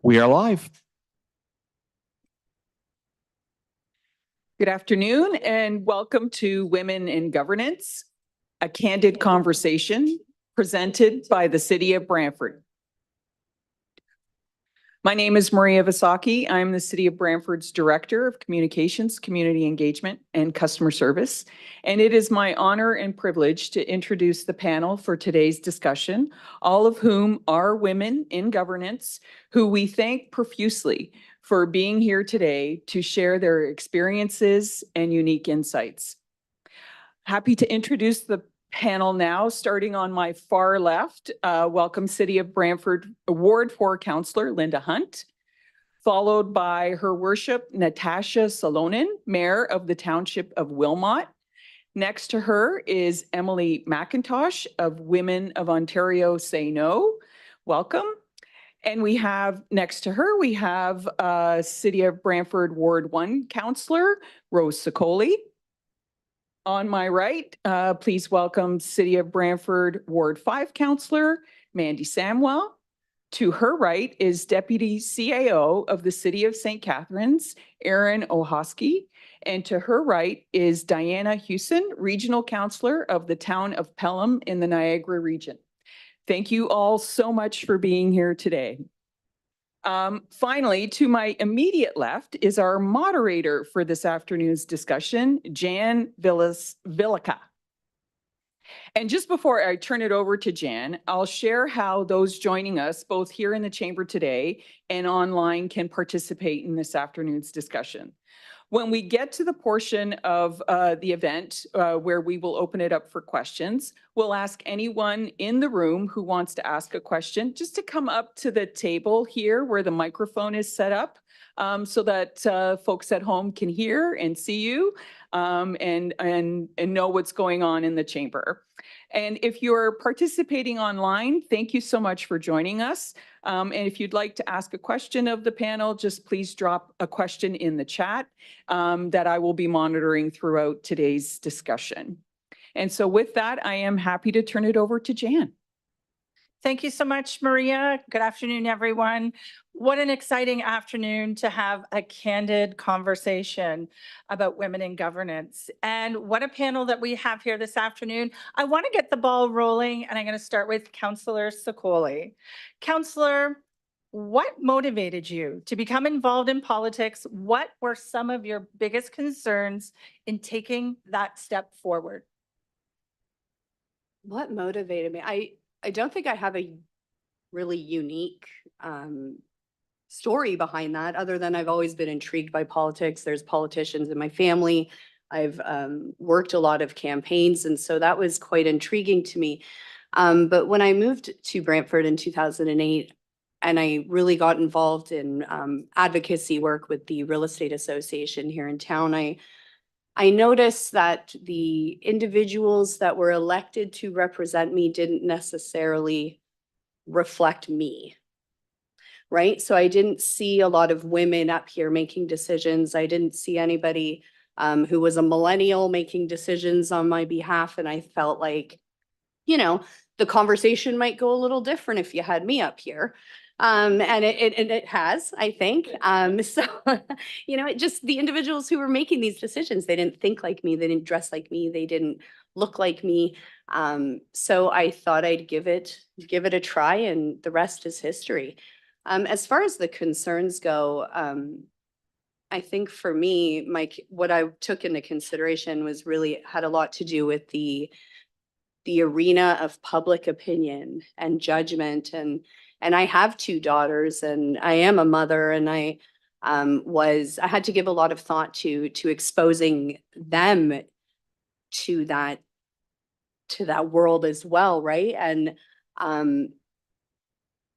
We are live. Good afternoon and welcome to Women in Governance, a candid conversation presented by the City of Brantford. My name is Maria Visaki. I'm the City of Brantford's Director of Communications, Community Engagement, and Customer Service. And it is my honor and privilege to introduce the panel for today's discussion, all of whom are women in governance, who we thank profusely for being here today to share their experiences and unique insights. Happy to introduce the panel now, starting on my far left. Welcome City of Brantford Ward 4 Councillor Linda Hunt, followed by Her Worship Natasha Salonen, Mayor of the Township of Wilmot. Next to her is Emily McIntosh of Women of Ontario Say No. Welcome. And we have next to her, we have City of Brantford Ward 1 Councillor Rose Sicoli. On my right, please welcome City of Brantford Ward 5 Councillor Mandy Samwell. To her right is Deputy CAO of the City of St. Catharines, Erin Ohoski. And to her right is Diana Hewson, Regional Councillor of the Town of Pelham in the Niagara region. Thank you all so much for being here today. Finally, to my immediate left is our moderator for this afternoon's discussion, Jan Villica. And just before I turn it over to Jan, I'll share how those joining us both here in the chamber today and online can participate in this afternoon's discussion. When we get to the portion of the event where we will open it up for questions, we'll ask anyone in the room who wants to ask a question just to come up to the table here where the microphone is set up so that folks at home can hear and see you and know what's going on in the chamber. And if you're participating online, thank you so much for joining us. And if you'd like to ask a question of the panel, just please drop a question in the chat that I will be monitoring throughout today's discussion. And so with that, I am happy to turn it over to Jan. Thank you so much, Maria. Good afternoon, everyone. What an exciting afternoon to have a candid conversation about women in governance. And what a panel that we have here this afternoon. I want to get the ball rolling, and I'm going to start with Councillor Sicoli. Councillor, what motivated you to become involved in politics? What were some of your biggest concerns in taking that step forward? What motivated me? I don't think I have a really unique story behind that, other than I've always been intrigued by politics. There's politicians in my family. I've worked a lot of campaigns, and so that was quite intriguing to me. But when I moved to Brantford in 2008, and I really got involved in advocacy work with the Real Estate Association here in town, I noticed that the individuals that were elected to represent me didn't necessarily reflect me, right? So I didn't see a lot of women up here making decisions. I didn't see anybody who was a millennial making decisions on my behalf. And I felt like, you know, the conversation might go a little different if you had me up here. And it has, I think. So, you know, it just the individuals who were making these decisions, they didn't think like me, they didn't dress like me, they didn't look like me. So I thought I'd give it a try, and the rest is history. As far as the concerns go, I think for me, what I took into consideration was really had a lot to do with the arena of public opinion and judgment, and I have two daughters, and I am a mother, and I had to give a lot of thought to exposing them to that world as well, right? And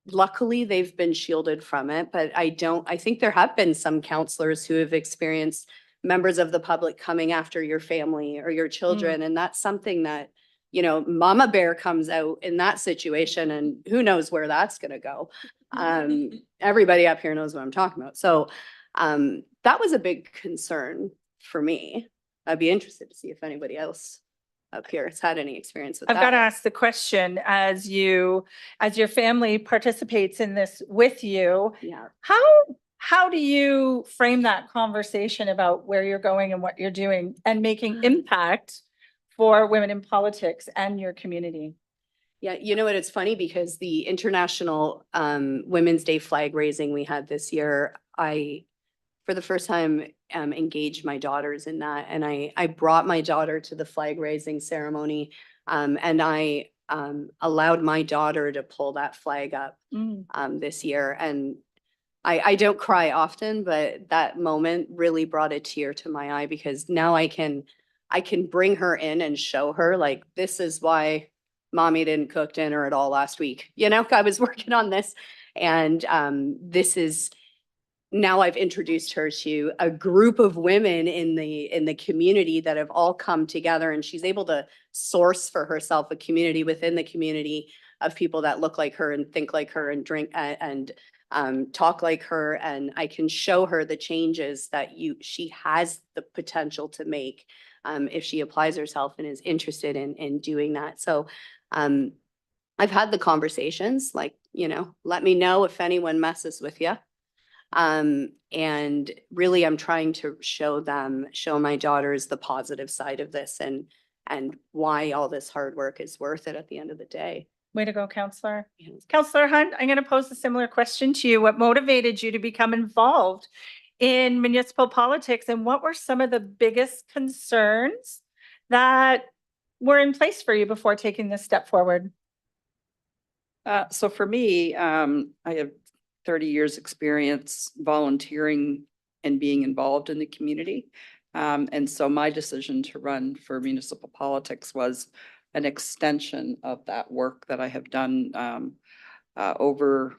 luckily they've been shielded from it, but I think there have been some counselors who have experienced members of the public coming after your family or your children, and that's something that, you know, Mama Bear comes out in that situation, and who knows where that's going to go. Everybody up here knows what I'm talking about. So that was a big concern for me. I'd be interested to see if anybody else up here has had any experience with I've got to that. ask the question, as your family participates in this with you, Yeah. how do you frame that conversation about where you're going and what you're doing and making impact for women in politics and your community? Yeah, you know what, it's funny because the International Women's Day flag raising we had this year, I, for the first time, engaged my daughters in that. And I brought my daughter to the flag raising ceremony. And I allowed my daughter to pull that flag up Mm. this year. And I don't cry often, but that moment really brought a tear to my eye because now I can bring her in and show her, like, this is why mommy didn't cook dinner at all last week. You know, I was working on this, and this is, now I've introduced her to a group of women in the community that have all come together, and she's able to source for herself a community within the community of people that look like her and think like her and drink and talk like her. And I can show her the changes that she has the potential to make if she applies herself and is interested in doing that. So I've had the conversations, like, you know, let me know if anyone messes with you. And really I'm trying to show my daughters the positive side of this and why all this hard work is worth it at the end of the day. Way to go, Counselor. You know. Counselor Hunt, I'm going to pose a similar question to you. What motivated you to become involved in municipal politics, and what were some of the biggest concerns that were in place for you before taking this step forward? So for me, I have 30 years experience volunteering and being involved in the community. And so my decision to run for municipal politics was an extension of that work that I have done over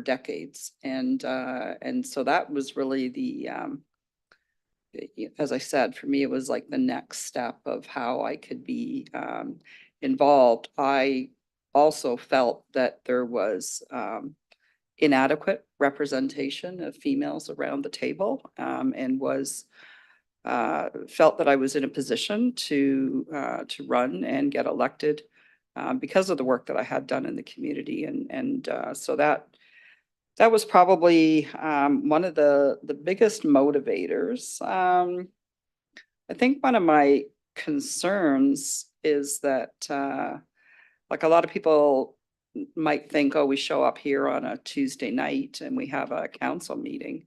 decades. And so that was really the, as I said, for me, it was like the next step of how I could be involved. I also felt that there was inadequate representation of females around the table, and was felt that I was in a position to run and get elected because of the work that I had done in the community, and so that was probably one of the biggest motivators. I think one of my concerns is that like a lot of people might think, oh, we show up here on a Tuesday night and we have a council meeting.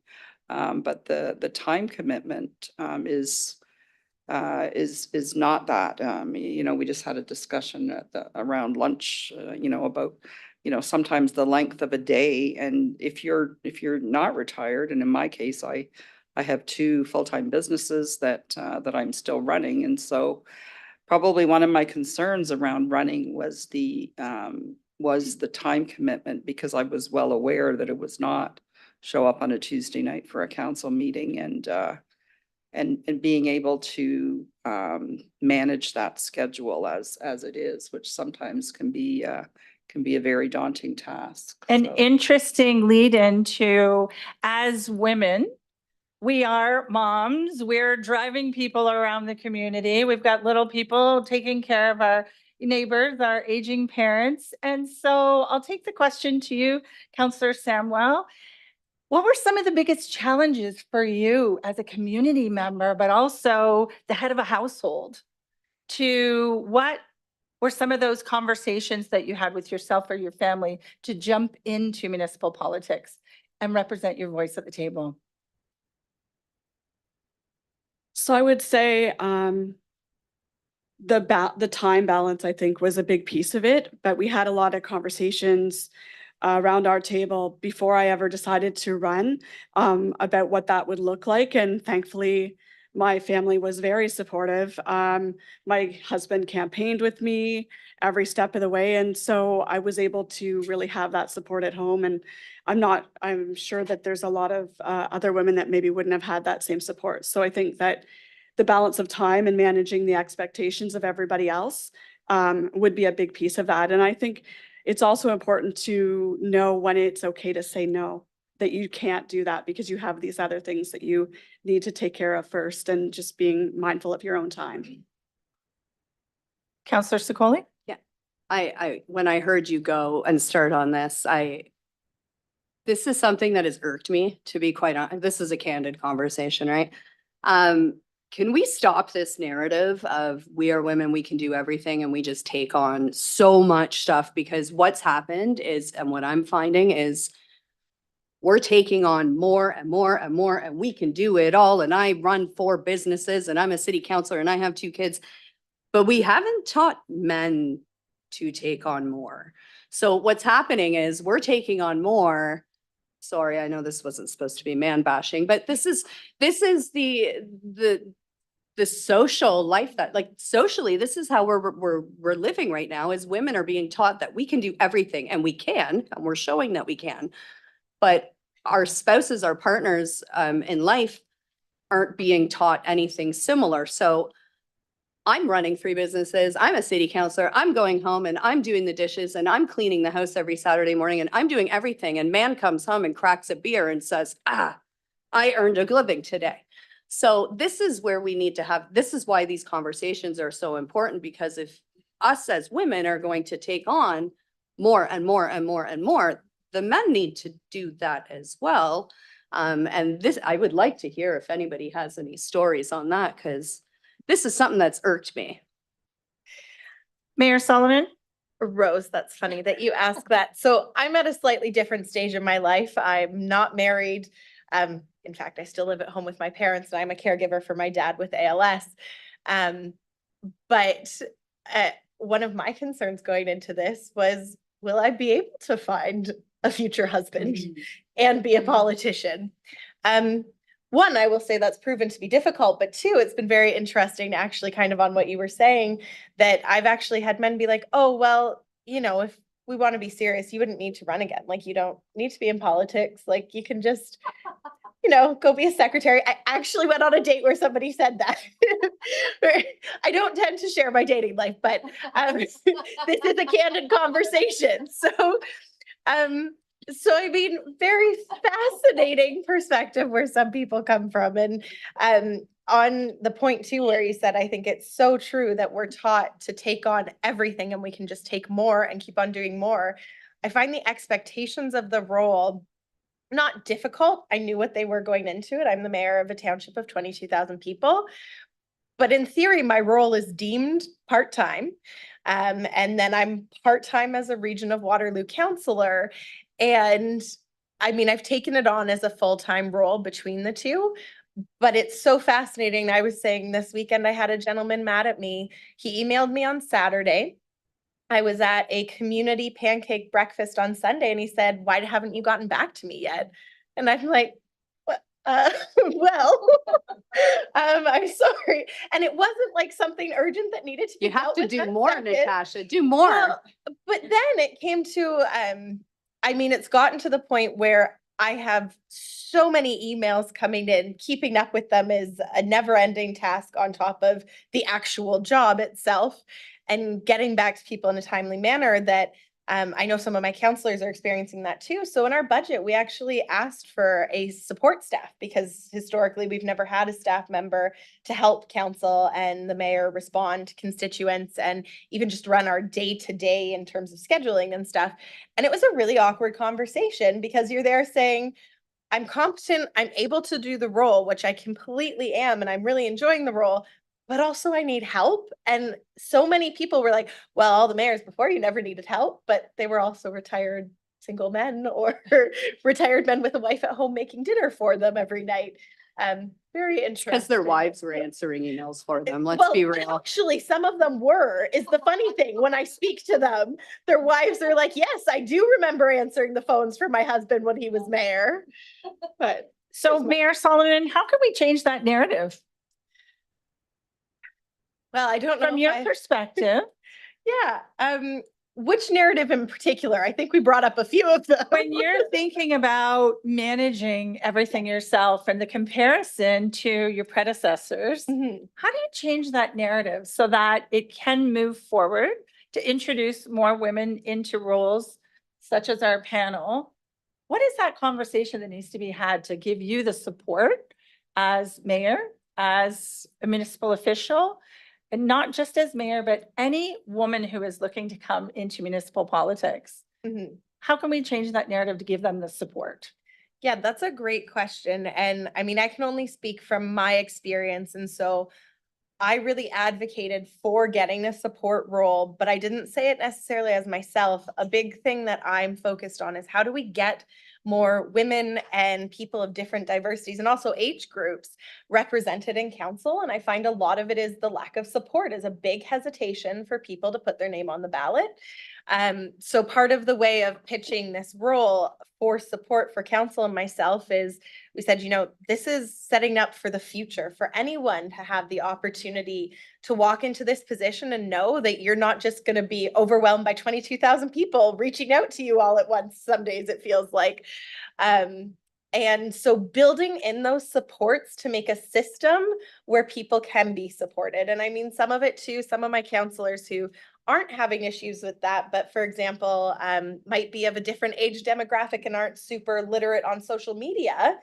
But the time commitment is not that. You know, we just had a discussion around lunch, about, sometimes the length of a day. And if you're not retired, and in my case, I have 2 full-time businesses that I'm still running. And so probably one of my concerns around running was the time commitment, because I was well aware that it was not show up on a Tuesday night for a council meeting, and being able to manage that schedule as it is, which sometimes can be a very daunting task. An So. interesting lead into, as women, we are moms, we're driving people around the community. We've got little people taking care of our neighbors, our aging parents. And so I'll take the question to you, Councillor Samwell. What were some of the biggest challenges for you as a community member, but also the head of a household? What were some of those conversations that you had with yourself or your family to jump into municipal politics and represent your voice at the table? So I would say the time balance, I think, was a big piece of it, but we had a lot of conversations around our table before I ever decided to run about what that would look like. And thankfully, my family was very supportive. My husband campaigned with me every step of the way. And so I was able to really have that support at home. And I'm sure that there's a lot of other women that maybe wouldn't have had that same support. So I think that the balance of time and managing the expectations of everybody else would be a big piece of that. And I think it's also important to know when it's okay to say no, that you can't do that because you have these other things that you need to take care of first, and just being mindful of your own time. Counselor Secoli? When I heard you go and start on this, this is something that has irked me, to be quite honest. This is a candid conversation, right? Can we stop this narrative of we are women, we can do everything, and we just take on so much stuff? Because what's happened is, and what I'm finding is, we're taking on more and more and more, and we can do it all. And I run 4 businesses and I'm a city councillor and I have 2 kids, but we haven't taught men to take on more. So what's happening is we're taking on more. Sorry, I know this wasn't supposed to be man bashing, but this is the social life that, like, socially, this is how we're living right now. Is women are being taught that we can do everything, and we can, and we're showing that we can. But our spouses, our partners in life aren't being taught anything similar. So I'm running 3 businesses. I'm a city councillor. I'm going home and I'm doing the dishes and I'm cleaning the house every Saturday morning and I'm doing everything. And man comes home and cracks a beer and says, I earned a living today. So this is where we need to have, this is why these conversations are so important, because if us as women are going to take on more and more and more and more, the men need to do that as well. And this, I would like to hear if anybody has any stories on that, because this is something that's irked me. Mayor Solomon? Rose, that's funny that you ask that. So I'm at a slightly different stage in my life. I'm not married. In fact, I still live at home with my parents and I'm a caregiver for my dad with ALS. But one of my concerns going into this was, will I be able to find a future husband and be a politician? One, I will say that's proven to be difficult, but 2, it's been very interesting, actually, kind of on what you were saying, that I've actually had men be like, oh, well, you know, if we want to be serious, you wouldn't need to run again. Like, you don't need to be in politics. Like, you can just, you know, go be a secretary. I actually went on a date where somebody said that. I don't tend to share my dating life, but this is a candid conversation. So I mean, very fascinating perspective where some people come from. And on the point too, where you said, I think it's so true that we're taught to take on everything and we can just take more and keep on doing more. I find the expectations of the role not difficult. I knew what they were going into it. I'm the mayor of a township of 22,000 people. But in theory, my role is deemed part-time. And then I'm part-time as a Region of Waterloo councillor. And I mean, I've taken it on as a full-time role between the 2, but it's so fascinating. I was saying this weekend, I had a gentleman mad at me. He emailed me on Saturday. I was at a community pancake breakfast on Sunday and he said, why haven't you gotten back to me yet? And I'm like, well, I'm sorry. And it wasn't like something urgent that needed to be You have dealt to with do that more, second. Natasha, do more. Well, but then it came to, I mean, it's gotten to the point where I have so many emails coming in. Keeping up with them is a never-ending task on top of the actual job itself, and getting back to people in a timely manner that I know some of my counselors are experiencing that too. So in our budget, we actually asked for a support staff, because historically we've never had a staff member to help council and the mayor respond to constituents and even just run our day-to-day in terms of scheduling and stuff. And it was a really awkward conversation, because you're there saying, I'm competent, I'm able to do the role, which I completely am, and I'm really enjoying the role, but also I need help. And so many people were like, well, all the mayors before you never needed help, but they were also retired single men or retired men with a wife at home making dinner for them every night. Very interesting. Because their wives were answering emails for them, let's Well, be real. actually, some of them were, is the funny thing. When I speak to them, their wives are like, yes, I do remember answering the phones for my husband when he was mayor. But So Mayor Solomon, how can we change that narrative well, I don't know. from if your I- perspective? Yeah. Which narrative in particular? I think we brought up a few of them. When you're thinking about managing everything yourself and the comparison to your predecessors, Mhm. how do you change that narrative so that it can move forward to introduce more women into roles such as our panel? What is that conversation that needs to be had to give you the support as mayor, as a municipal official, and not just as mayor, but any woman who is looking to come into municipal politics? Mhm. How can we change that narrative to give them the support? Yeah, that's a great question. And I mean, I can only speak from my experience. And so I really advocated for getting a support role, but I didn't say it necessarily as myself. A big thing that I'm focused on is how do we get more women and people of different diversities and also age groups represented in council? And I find a lot of it is the lack of support is a big hesitation for people to put their name on the ballot. So part of the way of pitching this role for support for council and myself is we said, this is setting up for the future for anyone to have the opportunity to walk into this position and know that you're not just going to be overwhelmed by 22,000 people reaching out to you all at once. Some days it feels like. And so building in those supports to make a system where people can be supported. And I mean, some of it too, some of my counselors who aren't having issues with that, but for example, might be of a different age demographic and aren't super literate on social media.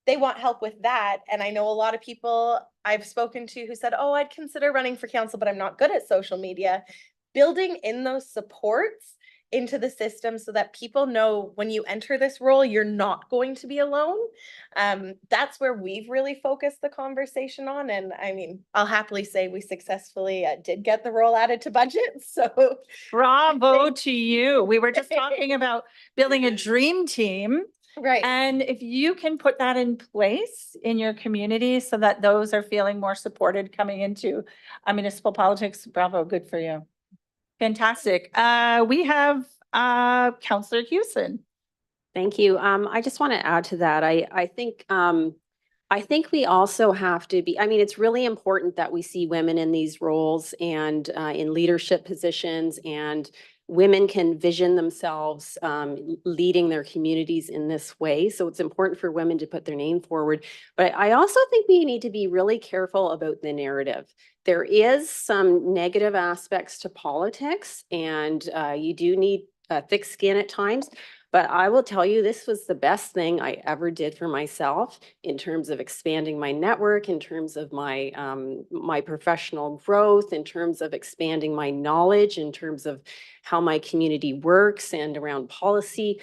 They want help with that. And I know a lot of people I've spoken to who said, oh, I'd consider running for council, but I'm not good at social media. Building in those supports into the system so that people know when you enter this role, you're not going to be alone. That's where we've really focused the conversation on. And I mean, I'll happily say we successfully did get the role added to budget. So Bravo to you. We were just talking about building a dream team. right. And if you can put that in place in your community so that those are feeling more supported coming into municipal politics, bravo, good for you. Fantastic. We have Councillor Hewson. Thank you. I just want to add to that. I think we also have to be, I mean, it's really important that we see women in these roles and in leadership positions, and women can vision themselves leading their communities in this way. So it's important for women to put their name forward. But I also think we need to be really careful about the narrative. There is some negative aspects to politics, and you do need thick skin at times. But I will tell you, this was the best thing I ever did for myself in terms of expanding my network, in terms of my my professional growth, in terms of expanding my knowledge, in terms of how my community works and around policy.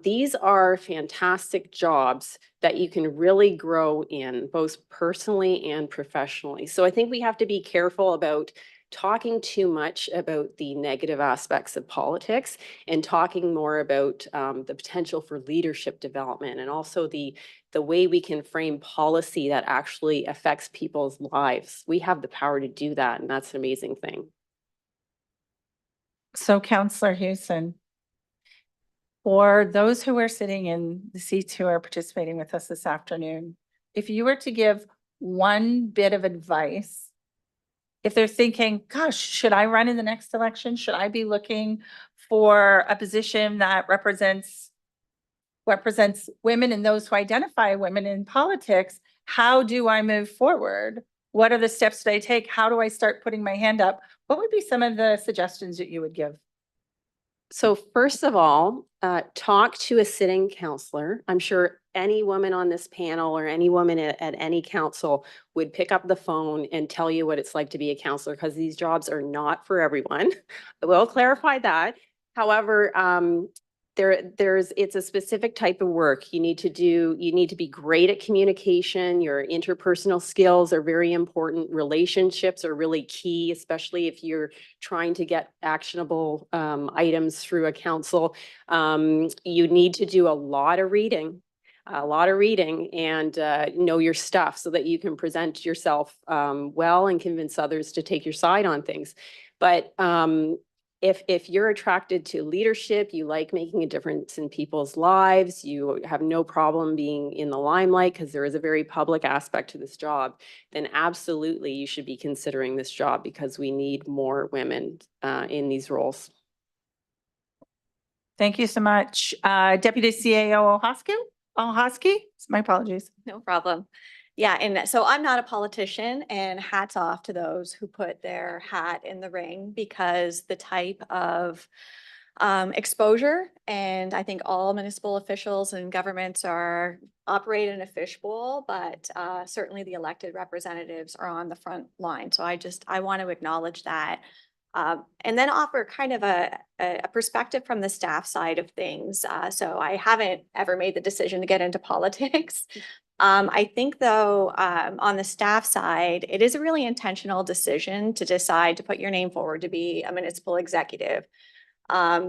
These are fantastic jobs that you can really grow in, both personally and professionally. So I think we have to be careful about talking too much about the negative aspects of politics and talking more about the potential for leadership development, and also the way we can frame policy that actually affects people's lives. We have the power to do that, and that's an amazing thing. So Councillor Hewson, for those who are sitting in the seats who are participating with us this afternoon, if you were to give one bit of advice, if they're thinking, gosh, should I run in the next election? Should I be looking for a position that represents women and those who identify women in politics? How do I move forward? What are the steps that I take? How do I start putting my hand up? What would be some of the suggestions that you would give? So first of all, talk to a sitting councillor. I'm sure any woman on this panel or any woman at any council would pick up the phone and tell you what it's like to be a councillor, because these jobs are not for everyone. I will clarify that. However, it's a specific type of work you need to do. You need to be great at communication. Your interpersonal skills are very important. Relationships are really key, especially if you're trying to get actionable items through a council. You need to do a lot of reading and know your stuff so that you can present yourself well and convince others to take your side on things. But if you're attracted to leadership, you like making a difference in people's lives, you have no problem being in the limelight because there is a very public aspect to this job, then absolutely you should be considering this job, because we need more women in these roles. Thank you so much. Deputy CAO Ohosky, my apologies. No problem. Yeah, and so I'm not a politician, and hats off to those who put their hat in the ring, because the type of exposure. And I think all municipal officials and governments are operate in a fishbowl, but certainly the elected representatives are on the front line. So I want to acknowledge that. And then offer kind of a perspective from the staff side of things. So I haven't ever made the decision to get into politics. I think though, on the staff side, it is a really intentional decision to decide to put your name forward to be a municipal executive.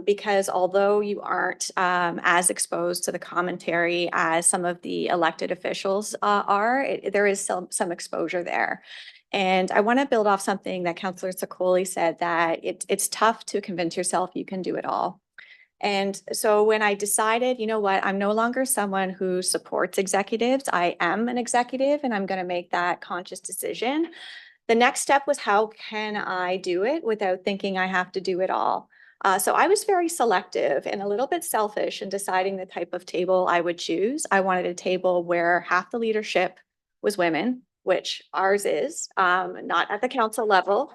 Because although you aren't as exposed to the commentary as some of the elected officials are, there is some exposure there. And I want to build off something that Councillor Sokoli said, that it's tough to convince yourself you can do it all. And so when I decided, you know what, I'm no longer someone who supports executives. I am an executive and I'm going to make that conscious decision. The next step was, how can I do it without thinking I have to do it all? So I was very selective and a little bit selfish in deciding the type of table I would choose. I wanted a table where half the leadership was women, which ours is, not at the council level,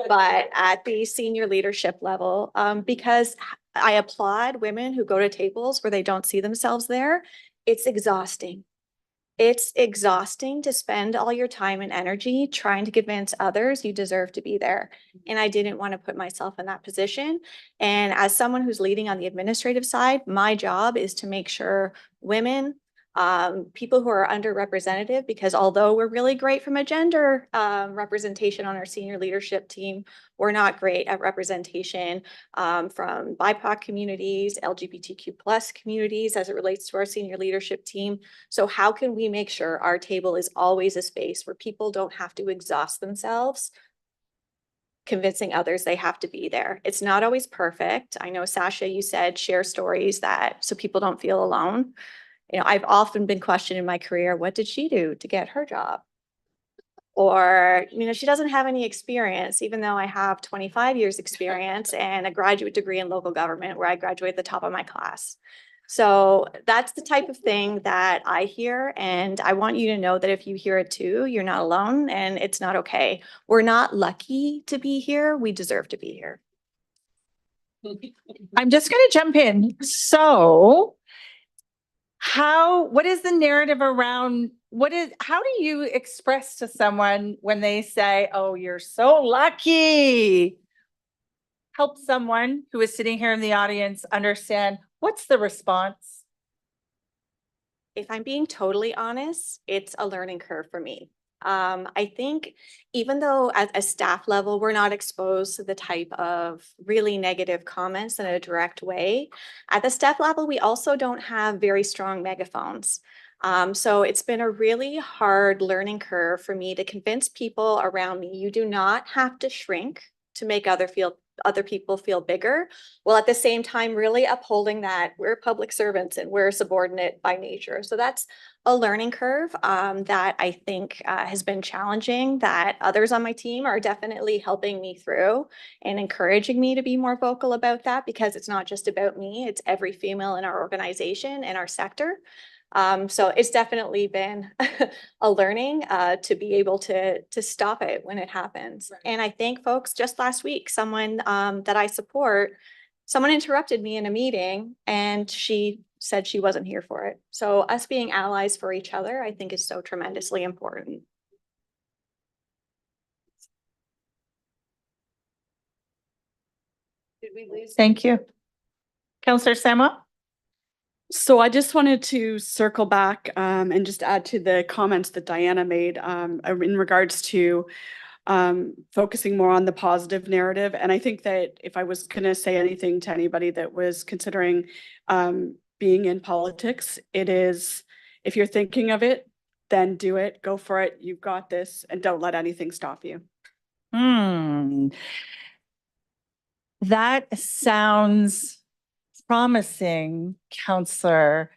but at the senior leadership level, because I applaud women who go to tables where they don't see themselves there. It's exhausting. It's exhausting to spend all your time and energy trying to convince others you deserve to be there. And I didn't want to put myself in that position. And as someone who's leading on the administrative side, my job is to make sure women, people who are underrepresented, because although we're really great from a gender representation on our senior leadership team, we're not great at representation from BIPOC communities, LGBTQ+ communities as it relates to our senior leadership team. So how can we make sure our table is always a space where people don't have to exhaust themselves convincing others they have to be there? It's not always perfect. I know, Sasha, you said share stories so people don't feel alone. You know, I've often been questioned in my career, what did she do to get her job? Or, you know, she doesn't have any experience, even though I have 25 years experience and a graduate degree in local government where I graduated at the top of my class. So that's the type of thing that I hear. And I want you to know that if you hear it too, you're not alone and it's not okay. We're not lucky to be here. We deserve to be here. I'm just going to jump in. So what is the narrative around, how do you express to someone when they say, oh, you're so lucky? Help someone who is sitting here in the audience understand, what's the response? If I'm being totally honest, it's a learning curve for me. I think even though at a staff level, we're not exposed to the type of really negative comments in a direct way, at the staff level, we also don't have very strong megaphones. So it's been a really hard learning curve for me to convince people around me, you do not have to shrink to make other people feel bigger, while at the same time really upholding that we're public servants and we're subordinate by nature. So that's a learning curve that I think has been challenging, that others on my team are definitely helping me through and encouraging me to be more vocal about that, because it's not just about me, it's every female in our organization and our sector. So it's definitely been a learning to be able to stop it when it happens. Right. And I think, folks, just last week, someone that I support, someone interrupted me in a meeting and she said she wasn't here for it. So us being allies for each other, I think, is so tremendously important. Did we lose? Thank you. Councillor Samuel? So I just wanted to circle back and just add to the comments that Diana made in regards to focusing more on the positive narrative. And I think that if I was going to say anything to anybody that was considering being in politics, it is, if you're thinking of it, then do it, go for it. You've got this, and don't let anything stop you. That sounds promising, Councillor.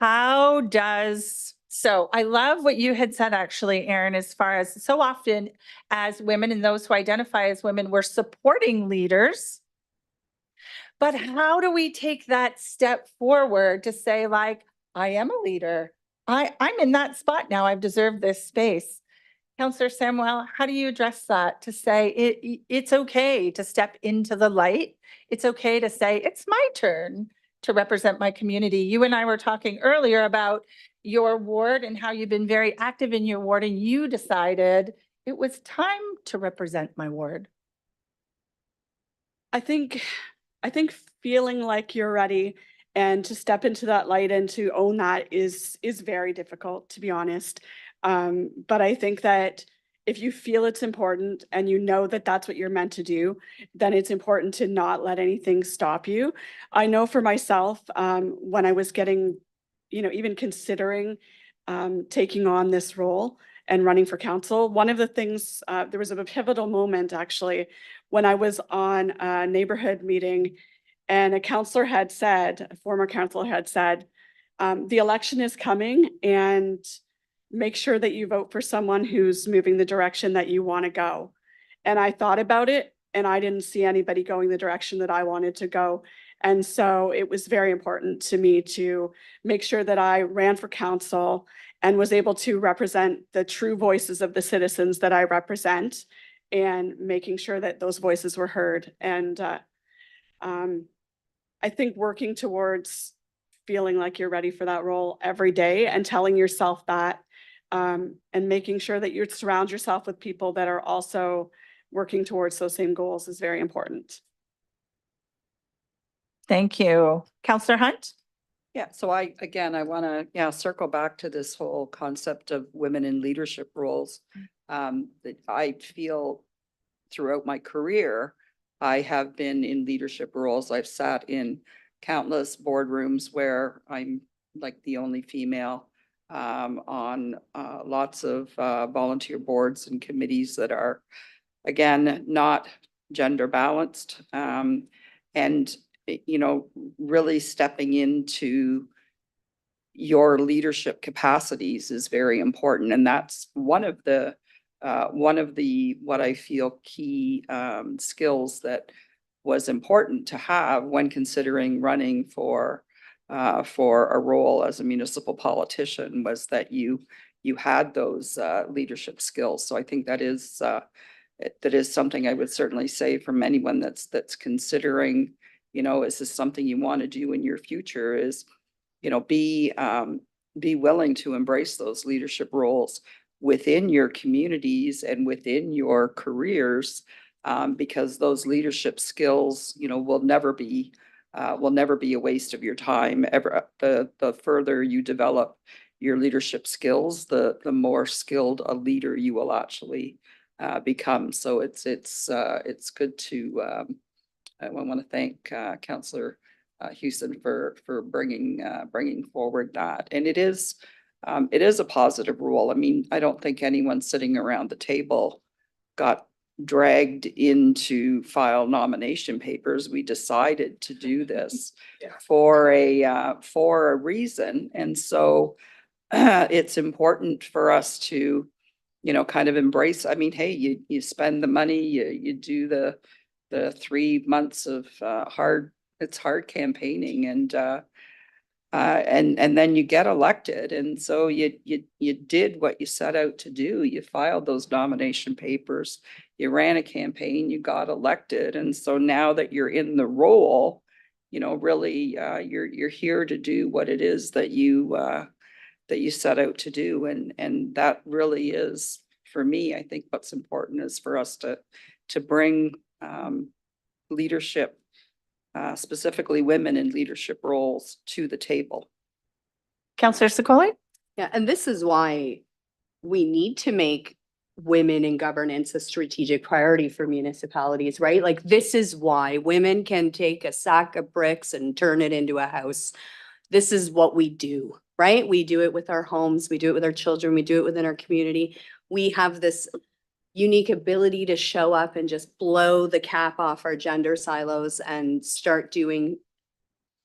So I love what you had said, actually, Erin, as far as so often as women and those who identify as women, we're supporting leaders. But how do we take that step forward to say, like, I am a leader. I'm in that spot now. I've deserved this space. Counselor Samuel, how do you address that? To say it's okay to step into the light. It's okay to say, it's my turn to represent my community. You and I were talking earlier about your ward and how you've been very active in your ward, and you decided it was time to represent my ward. I think feeling like you're ready and to step into that light and to own that is very difficult, to be honest. But I think that if you feel it's important and you know that that's what you're meant to do, then it's important to not let anything stop you. I know for myself, when I was getting, even considering taking on this role and running for council, one of the things, there was a pivotal moment actually when I was on a neighborhood meeting and a former councillor had said, the election is coming and make sure that you vote for someone who's moving the direction that you want to go. And I thought about it and I didn't see anybody going the direction that I wanted to go. And so it was very important to me to make sure that I ran for council and was able to represent the true voices of the citizens that I represent and making sure that those voices were heard. And I think working towards feeling like you're ready for that role every day and telling yourself that, and making sure that you surround yourself with people that are also working towards those same goals is very important. Thank you. Counselor Hunt? Yeah, so I want to, circle back to this whole concept of women in leadership roles. That I feel throughout my career, I have been in leadership roles. I've sat in countless boardrooms where I'm like the only female on lots of volunteer boards and committees that are, again, not gender balanced. And really stepping into your leadership capacities is very important. And that's one of the what I feel key skills that was important to have when considering running for a role as a municipal politician, was that you had those leadership skills. So I think that is something I would certainly say from anyone that's considering, is this something you want to do in your future, is, be willing to embrace those leadership roles within your communities and within your careers, because those leadership skills, will never be a waste of your time. The further you develop your leadership skills, the more skilled a leader you will actually become. So it's good to. I want to thank Councillor Houston for bringing forward that, and it is a positive role. I mean, I don't think anyone sitting around the table got dragged into file nomination papers. We decided to do this for a reason, and so it's important for us to, kind of embrace. I mean, hey, you spend the money, you do the 3 months of hard campaigning, and then you get elected. And so you did what you set out to do. You filed those nomination papers, you ran a campaign, you got elected. And so now that you're in the role, really you're here to do what it is that you set out to do. And that really is, for me, I think what's important is for us to bring leadership, specifically women in leadership roles, to the table. Counselor Sicoli? Yeah, and this is why we need to make women in governance a strategic priority for municipalities, right? Like, this is why women can take a sack of bricks and turn it into a house. This is what we do, right? We do it with our homes, we do it with our children, we do it within our community. We have this unique ability to show up and just blow the cap off our gender silos and start doing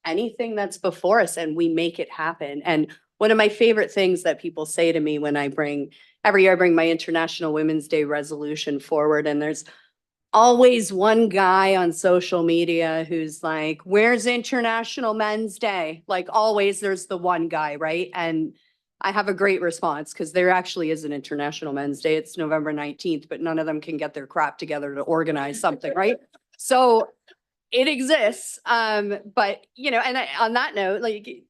anything that's before us, and we make it happen. And one of my favorite things that people say to me when every year I bring my International Women's Day resolution forward, and there's always one guy on social media who's like, where's International Men's Day? Like, always there's the one guy, right? And I have a great response because there actually is an International Men's Day. It's November 19th, but none of them can get their crap together to organize something, right? So it exists. But you know, and on that note, like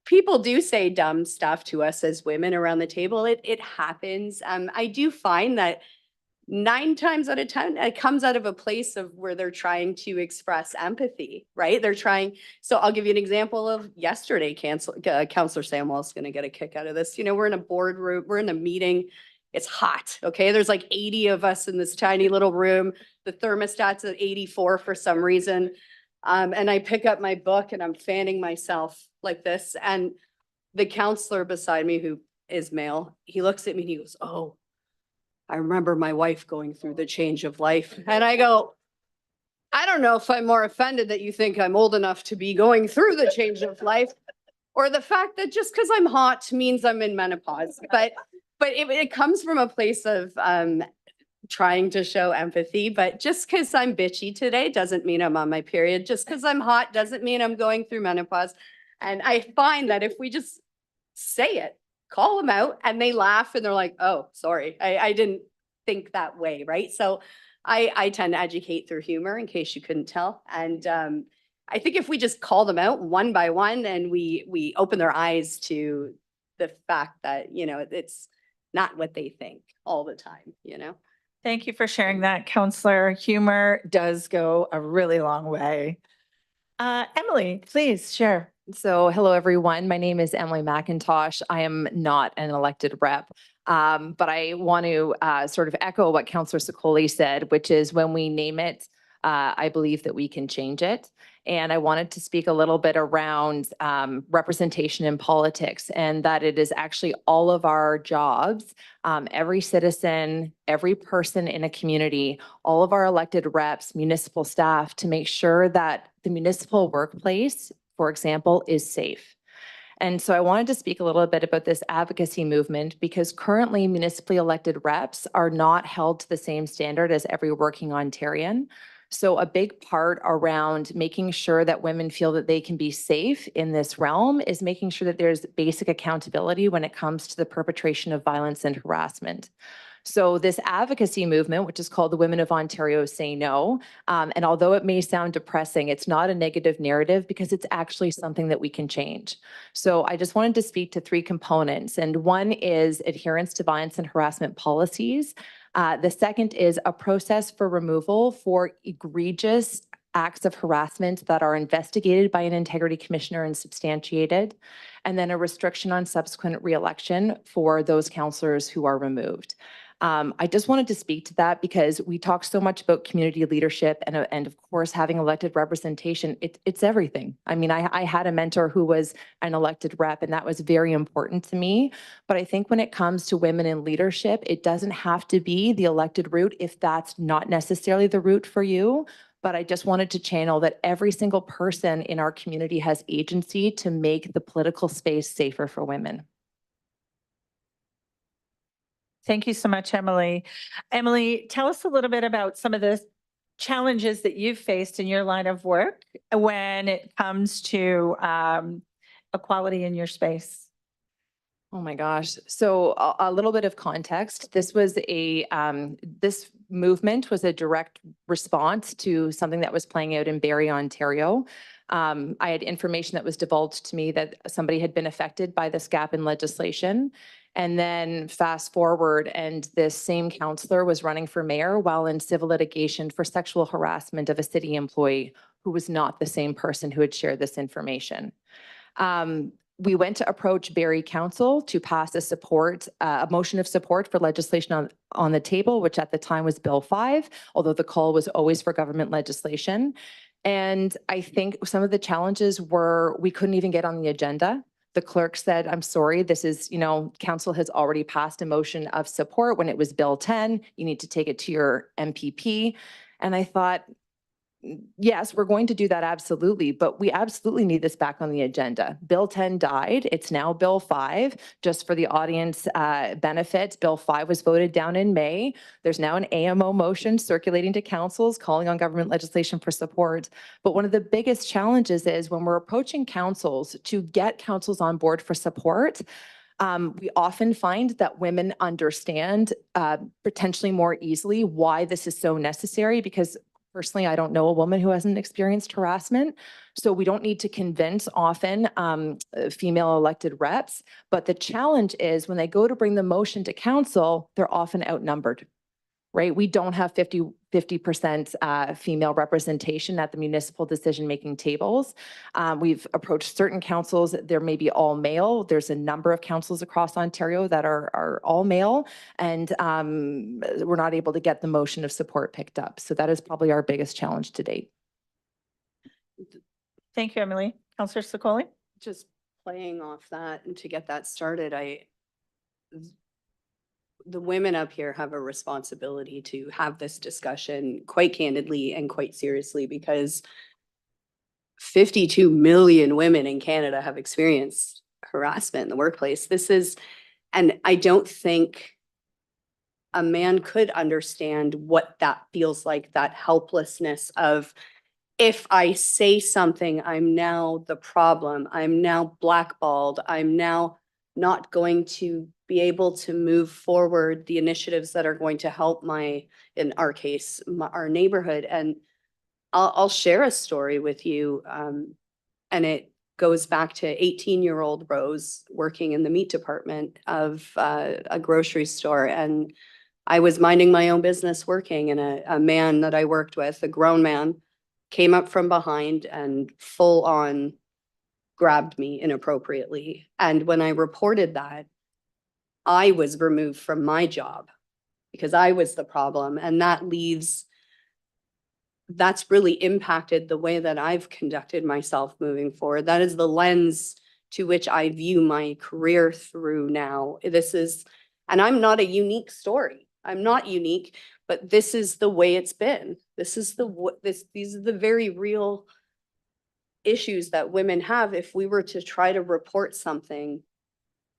people do say dumb stuff to us as women around the table. It happens. I do find that 9 times out of 10, it comes out of a place of where they're trying to express empathy, right? They're trying. So I'll give you an example of yesterday. Counselor Samwell's going to get a kick out of this. You know, we're in a boardroom, we're in a meeting. It's hot. Okay. There's like 80 of us in this tiny little room. The thermostat's at 84 for some reason. And I pick up my book and I'm fanning myself like this. And the counselor beside me, who is male, he looks at me and he goes, "Oh, I remember my wife going through the change of life." And I go, "I don't know if I'm more offended that you think I'm old enough to be going through the change of life, or the fact that just because I'm hot means I'm in menopause." But it comes from a place of trying to show empathy. But just because I'm bitchy today doesn't mean I'm on my period. Just because I'm hot doesn't mean I'm going through menopause. And I find that if we just say it, call them out, and they laugh and they're like, "Oh, sorry, I didn't think that way," right? So I tend to educate through humor, in case you couldn't tell. And I think if we just call them out one by one and we open their eyes to the fact that, you know, it's not what they think all the time, you know? Thank you for sharing that, Counselor. Humor does go a really long way. Emily, please share. So hello, everyone. My name is Emily McIntosh. I am not an elected rep, but I want to sort of echo what Councillor Sokoli said, which is when we name it, I believe that we can change it. And I wanted to speak a little bit around representation in politics, and that it is actually all of our jobs, every citizen, every person in a community, all of our elected reps, municipal staff, to make sure that the municipal workplace, for example, is safe. And so I wanted to speak a little bit about this advocacy movement, because currently municipally elected reps are not held to the same standard as every working Ontarian. So a big part around making sure that women feel that they can be safe in this realm is making sure that there's basic accountability when it comes to the perpetration of violence and harassment. So this advocacy movement, which is called the Women of Ontario Say No, and although it may sound depressing, it's not a negative narrative, because it's actually something that we can change. So I just wanted to speak to 3 components, and one is adherence to violence and harassment policies. The second is a process for removal for egregious acts of harassment that are investigated by an integrity commissioner and substantiated, and then a restriction on subsequent re-election for those councillors who are removed. I just wanted to speak to that because we talk so much about community leadership and of course, having elected representation, it's everything. I mean, I had a mentor who was an elected rep, and that was very important to me. But I think when it comes to women in leadership, it doesn't have to be the elected route if that's not necessarily the route for you. But I just wanted to channel that every single person in our community has agency to make the political space safer for women. Thank you so much, Emily. Emily, tell us a little bit about some of the challenges that you've faced in your line of work when it comes to equality in your space. Oh my gosh. So a little bit of context. This was this movement was a direct response to something that was playing out in Barrie, Ontario. I had information that was divulged to me that somebody had been affected by this gap in legislation. And then fast forward, and this same councillor was running for mayor while in civil litigation for sexual harassment of a city employee who was not the same person who had shared this information. We went to approach Barrie Council to pass a motion of support for legislation on the table, which at the time was Bill 5, although the call was always for government legislation. And I think some of the challenges were we couldn't even get on the agenda. The clerk said, "I'm sorry, this is, council has already passed a motion of support when it was Bill 10. You need to take it to your MPP." And I thought, yes, we're going to do that, absolutely, but we absolutely need this back on the agenda. Bill 10 died. It's now Bill 5. Just for the audience benefit, Bill 5 was voted down in May. There's now an AMO motion circulating to councils calling on government legislation for support. But one of the biggest challenges is when we're approaching councils to get councils on board for support, We often find that women understand potentially more easily why this is so necessary, because personally, I don't know a woman who hasn't experienced harassment. So we don't need to convince often female elected reps. But the challenge is when they go to bring the motion to council, they're often outnumbered, right? We don't have 50% female representation at the municipal decision-making tables. We've approached certain councils, there may be all male. There's a number of councils across Ontario that are all male, and we're not able to get the motion of support picked up. So that is probably our biggest challenge to date. Thank you, Emily. Councillor Sakoli? Just playing off that and to get that started, the women up here have a responsibility to have this discussion quite candidly and quite seriously, because 52 million women in Canada have experienced harassment in the workplace. And I don't think a man could understand what that feels like, that helplessness of, if I say something, I'm now the problem, I'm now blackballed, I'm now not going to be able to move forward the initiatives that are going to help in our case, our neighborhood. And I'll share a story with you. And it goes back to 18-year-old Rose working in the meat department of a grocery store. And I was minding my own business working, and a man that I worked with, a grown man, came up from behind and full on grabbed me inappropriately. And when I reported that, I was removed from my job because I was the problem. And that's really impacted the way that I've conducted myself moving forward. That is the lens to which I view my career through now. And I'm not a unique story. I'm not unique, but this is the way it's been. These are the very real issues that women have. If we were to try to report something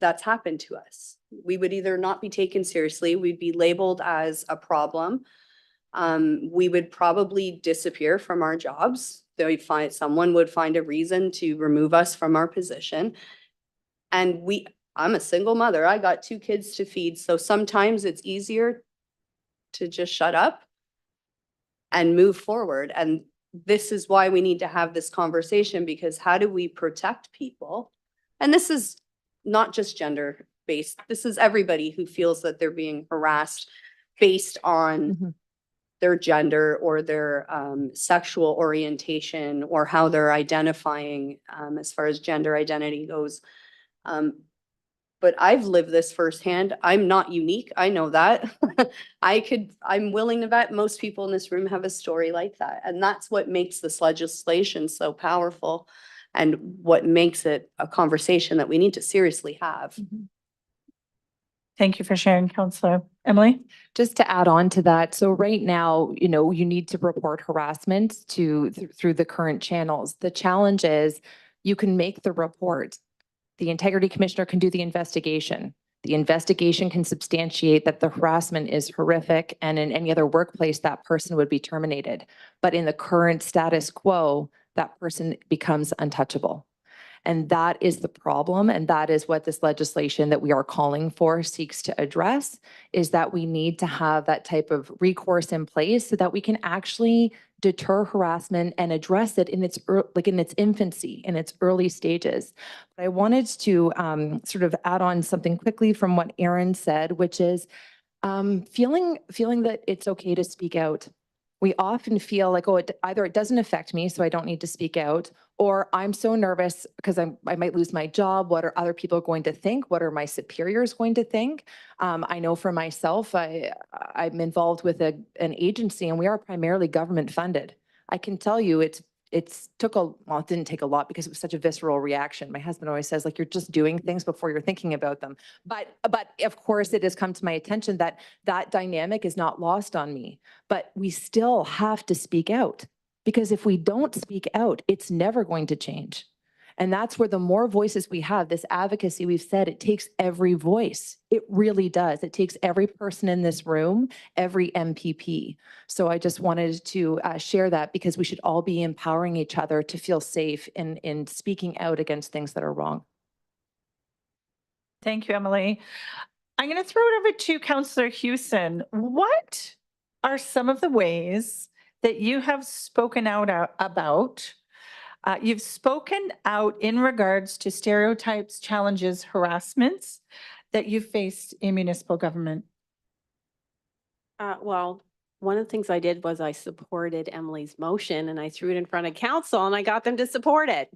that's happened to us, we would either not be taken seriously, we'd be labeled as a problem. We would probably disappear from our jobs. Someone would find a reason to remove us from our position. And I'm a single mother. I got 2 kids to feed. So sometimes it's easier to just shut up and move forward. And this is why we need to have this conversation, because how do we protect people? And this is not just gender based. This is everybody who feels that they're being harassed based on their gender or their sexual orientation or how they're identifying as far as gender identity goes. But I've lived this firsthand. I'm not unique. I know that. I'm willing to bet most people in this room have a story like that. And that's what makes this legislation so powerful and what makes it a conversation that we need to seriously have. Thank you for sharing, Councillor. Emily? Just to add on to that, so right now, you need to report harassment through the current channels. The challenge is you can make the report. The Integrity Commissioner can do the investigation. The investigation can substantiate that the harassment is horrific, and in any other workplace, that person would be terminated. But in the current status quo, that person becomes untouchable. And that is the problem. And that is what this legislation that we are calling for seeks to address, is that we need to have that type of recourse in place so that we can actually deter harassment and address it in its infancy, in its early stages. But I wanted to sort of add on something quickly from what Erin said, which is feeling that it's okay to speak out. We often feel like, either it doesn't affect me, so I don't need to speak out, or I'm so nervous because I might lose my job. What are other people going to think? What are my superiors going to think? I know for myself, I'm involved with an agency, and we are primarily government funded. I can tell you it didn't take a lot because it was such a visceral reaction. My husband always says, like, you're just doing things before you're thinking about them. But of course it has come to my attention that dynamic is not lost on me, but we still have to speak out, because if we don't speak out, it's never going to change. And that's where the more voices we have, this advocacy, we've said it takes every voice. It really does. It takes every person in this room, every MPP. So I just wanted to share that, because we should all be empowering each other to feel safe in speaking out against things that are wrong. Thank you, Emily. I'm going to throw it over to Councillor Hewson. What are some of the ways that you have spoken out about? You've spoken out in regards to stereotypes, challenges, harassments that you faced in municipal government. Well, one of the things I did was I supported Emily's motion and I threw it in front of council and I got them to support it.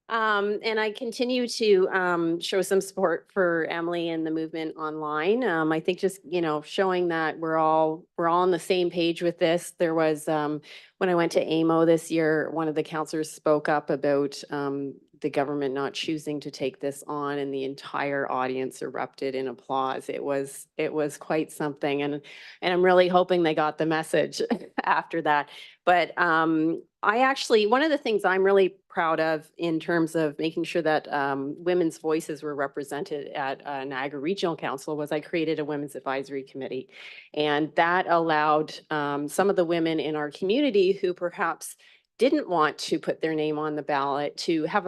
And I continue to show some support for Emily and the movement online. I think just, showing that we're all on the same page with this. There was, when I went to AMO this year, one of the counselors spoke up about the government not choosing to take this on, and the entire audience erupted in applause. It was quite something, and I'm really hoping they got the message after that. But one of the things I'm really proud of in terms of making sure that women's voices were represented at Niagara Regional Council was I created a women's advisory committee, and that allowed some of the women in our community who perhaps didn't want to put their name on the ballot to have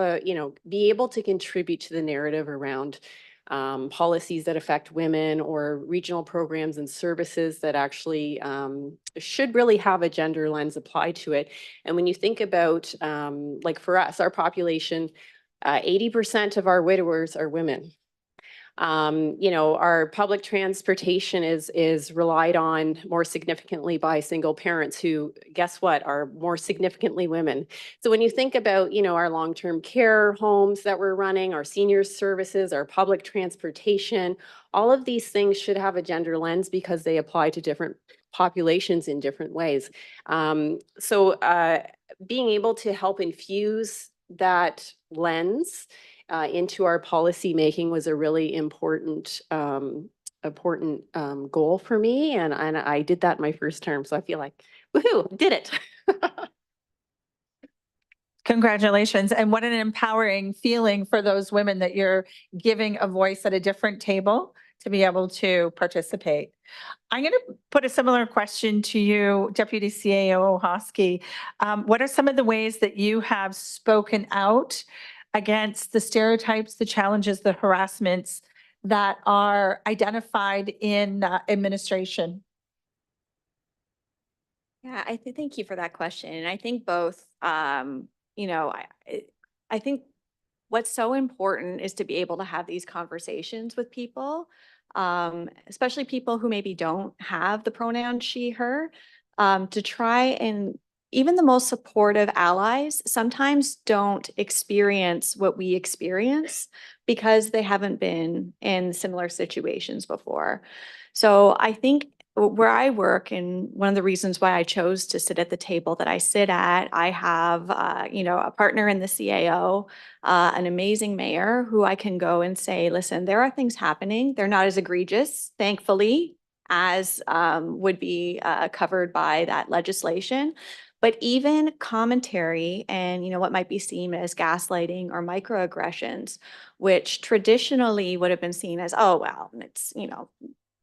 be able to contribute to the narrative around policies that affect women or regional programs and services that actually should really have a gender lens applied to it. And when you think about, like for us, our population, 80% of our widowers are women. Our public transportation is relied on more significantly by single parents who, guess what, are more significantly women. So when you think about, our long-term care homes that we're running, our seniors services, our public transportation, all of these things should have a gender lens because they apply to different populations in different ways. Being able to help infuse that lens into our policy making was a really important goal for me, and I did that in my first term, so I feel like, woohoo, did it. Congratulations. And what an empowering feeling for those women that you're giving a voice at a different table to be able to participate. I'm going to put a similar question to you, Deputy CAO Hosky. What are some of the ways that you have spoken out against the stereotypes, the challenges, the harassments that are identified in administration? Yeah, thank you for that question. And I think both, I think what's so important is to be able to have these conversations with people, especially people who maybe don't have the pronoun she, her, to try and even the most supportive allies sometimes don't experience what we experience because they haven't been in similar situations before. So I think where I work, and one of the reasons why I chose to sit at the table that I sit at, I have, a partner in the CAO, an amazing mayor who I can go and say, listen, there are things happening. They're not as egregious, thankfully, as would be covered by that legislation. But even commentary and, what might be seen as gaslighting or microaggressions, which traditionally would have been seen as, oh, well, it's,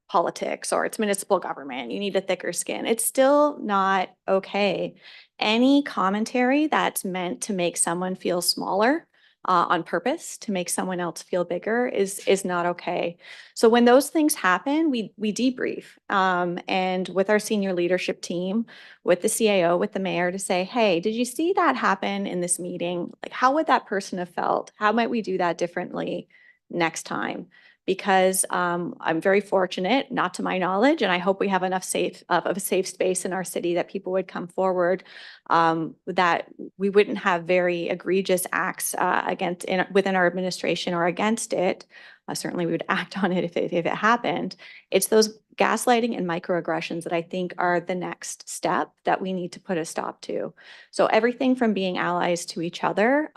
politics or it's municipal government, you need a thicker skin. It's still not okay. Any commentary that's meant to make someone feel smaller on purpose, to make someone else feel bigger is not okay. So when those things happen, we debrief and with our senior leadership team, with the CAO, with the mayor to say, hey, did you see that happen in this meeting? Like, how would that person have felt? How might we do that differently next time? Because I'm very fortunate, not to my knowledge, and I hope we have enough of a safe space in our city that people would come forward, that we wouldn't have very egregious acts within our administration or against it. Certainly we would act on it if it happened. It's those gaslighting and microaggressions that I think are the next step that we need to put a stop to. So everything from being allies to each other,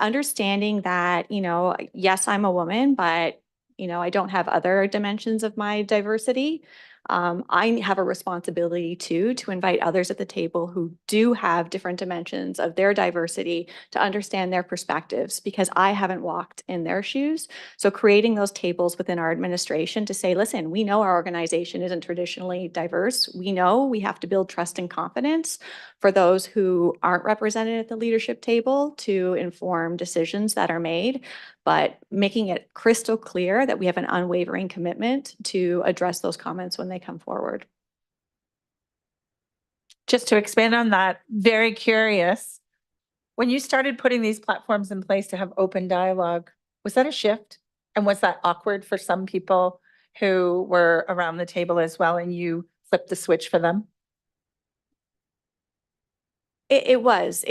understanding that, yes, I'm a woman, but I don't have other dimensions of my diversity. I have a responsibility to invite others at the table who do have different dimensions of their diversity to understand their perspectives, because I haven't walked in their shoes. So creating those tables within our administration to say, listen, we know our organization isn't traditionally diverse. We know we have to build trust and confidence for those who aren't represented at the leadership table to inform decisions that are made. but making it crystal clear that we have an unwavering commitment to address those comments when they come forward. Just to expand on that, very curious. When you started putting these platforms in place to have open dialogue, was that a shift? And was that awkward for some people who were around the table as well and you flipped the switch for them? It was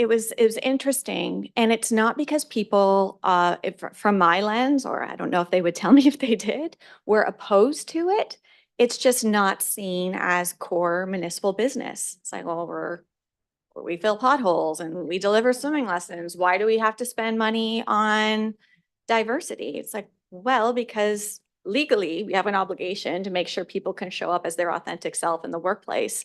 interesting. And it's not because people, from my lens, or I don't know if they would tell me if they did, were opposed to it. It's just not seen as core municipal business. It's like, well, we fill potholes and we deliver swimming lessons. Why do we have to spend money on diversity? It's like, well, because legally we have an obligation to make sure people can show up as their authentic self in the workplace.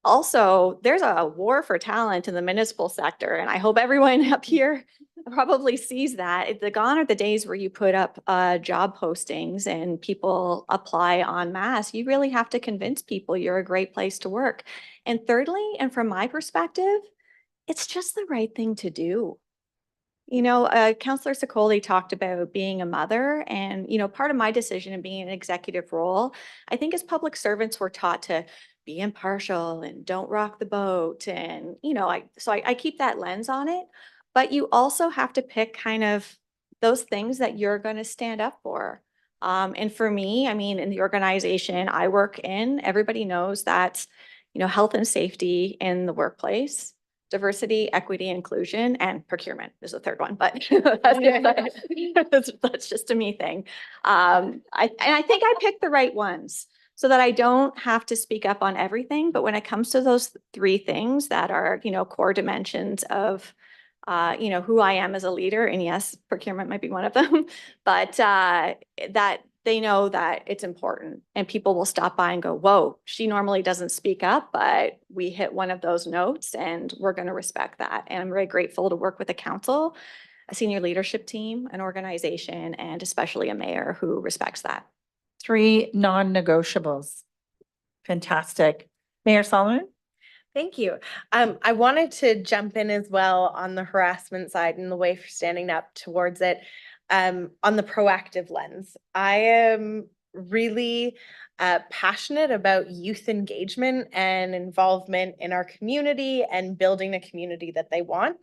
Also, there's a war for talent in the municipal sector, and I hope everyone up here probably sees that. Gone are the days where you put up job postings and people apply en masse. You really have to convince people you're a great place to work. And thirdly, and from my perspective, it's just the right thing to do. You know, Councillor Sicoli talked about being a mother, and, you know, part of my decision in being in an executive role, I think as public servants, we're taught to be impartial and don't rock the boat. And, you know, I keep that lens on it, but you also have to pick kind of those things that you're going to stand up for. And for me, I mean, in the organization I work in, everybody knows that, you know, health and safety in the workplace, diversity, equity, inclusion, and procurement is the third one, but that's just a me thing. I think I picked the right ones so that I don't have to speak up on everything. But when it comes to those three things that are, you know, core dimensions of, you know, who I am as a leader, and yes, procurement might be one of them, but that they know that it's important and people will stop by and go, whoa, she normally doesn't speak up, but we hit one of those notes and we're going to respect that. And I'm very grateful to work with the council, a senior leadership team, an organization, and especially a mayor who respects that. 3 non-negotiables. Fantastic. Mayor Solomon? Thank you. I wanted to jump in as well on the harassment side and the way for standing up towards it. On the proactive lens, I am really passionate about youth engagement and involvement in our community and building a community that they want.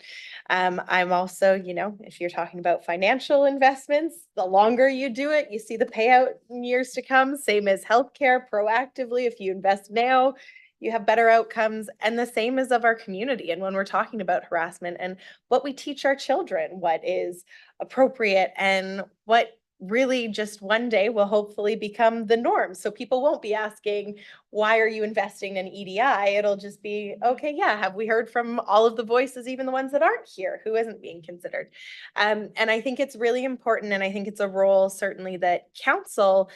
I'm also, you know, if you're talking about financial investments, the longer you do it, you see the payout in years to come. Same as healthcare proactively. If you invest now, you have better outcomes, and the same as of our community. And when we're talking about harassment and what we teach our children, what is appropriate and what really just one day will hopefully become the norm. So people won't be asking, why are you investing in EDI? It'll just be, okay, yeah, have we heard from all of the voices, even the ones that aren't here, who isn't being considered? And I think it's really important. And I think it's a role certainly that council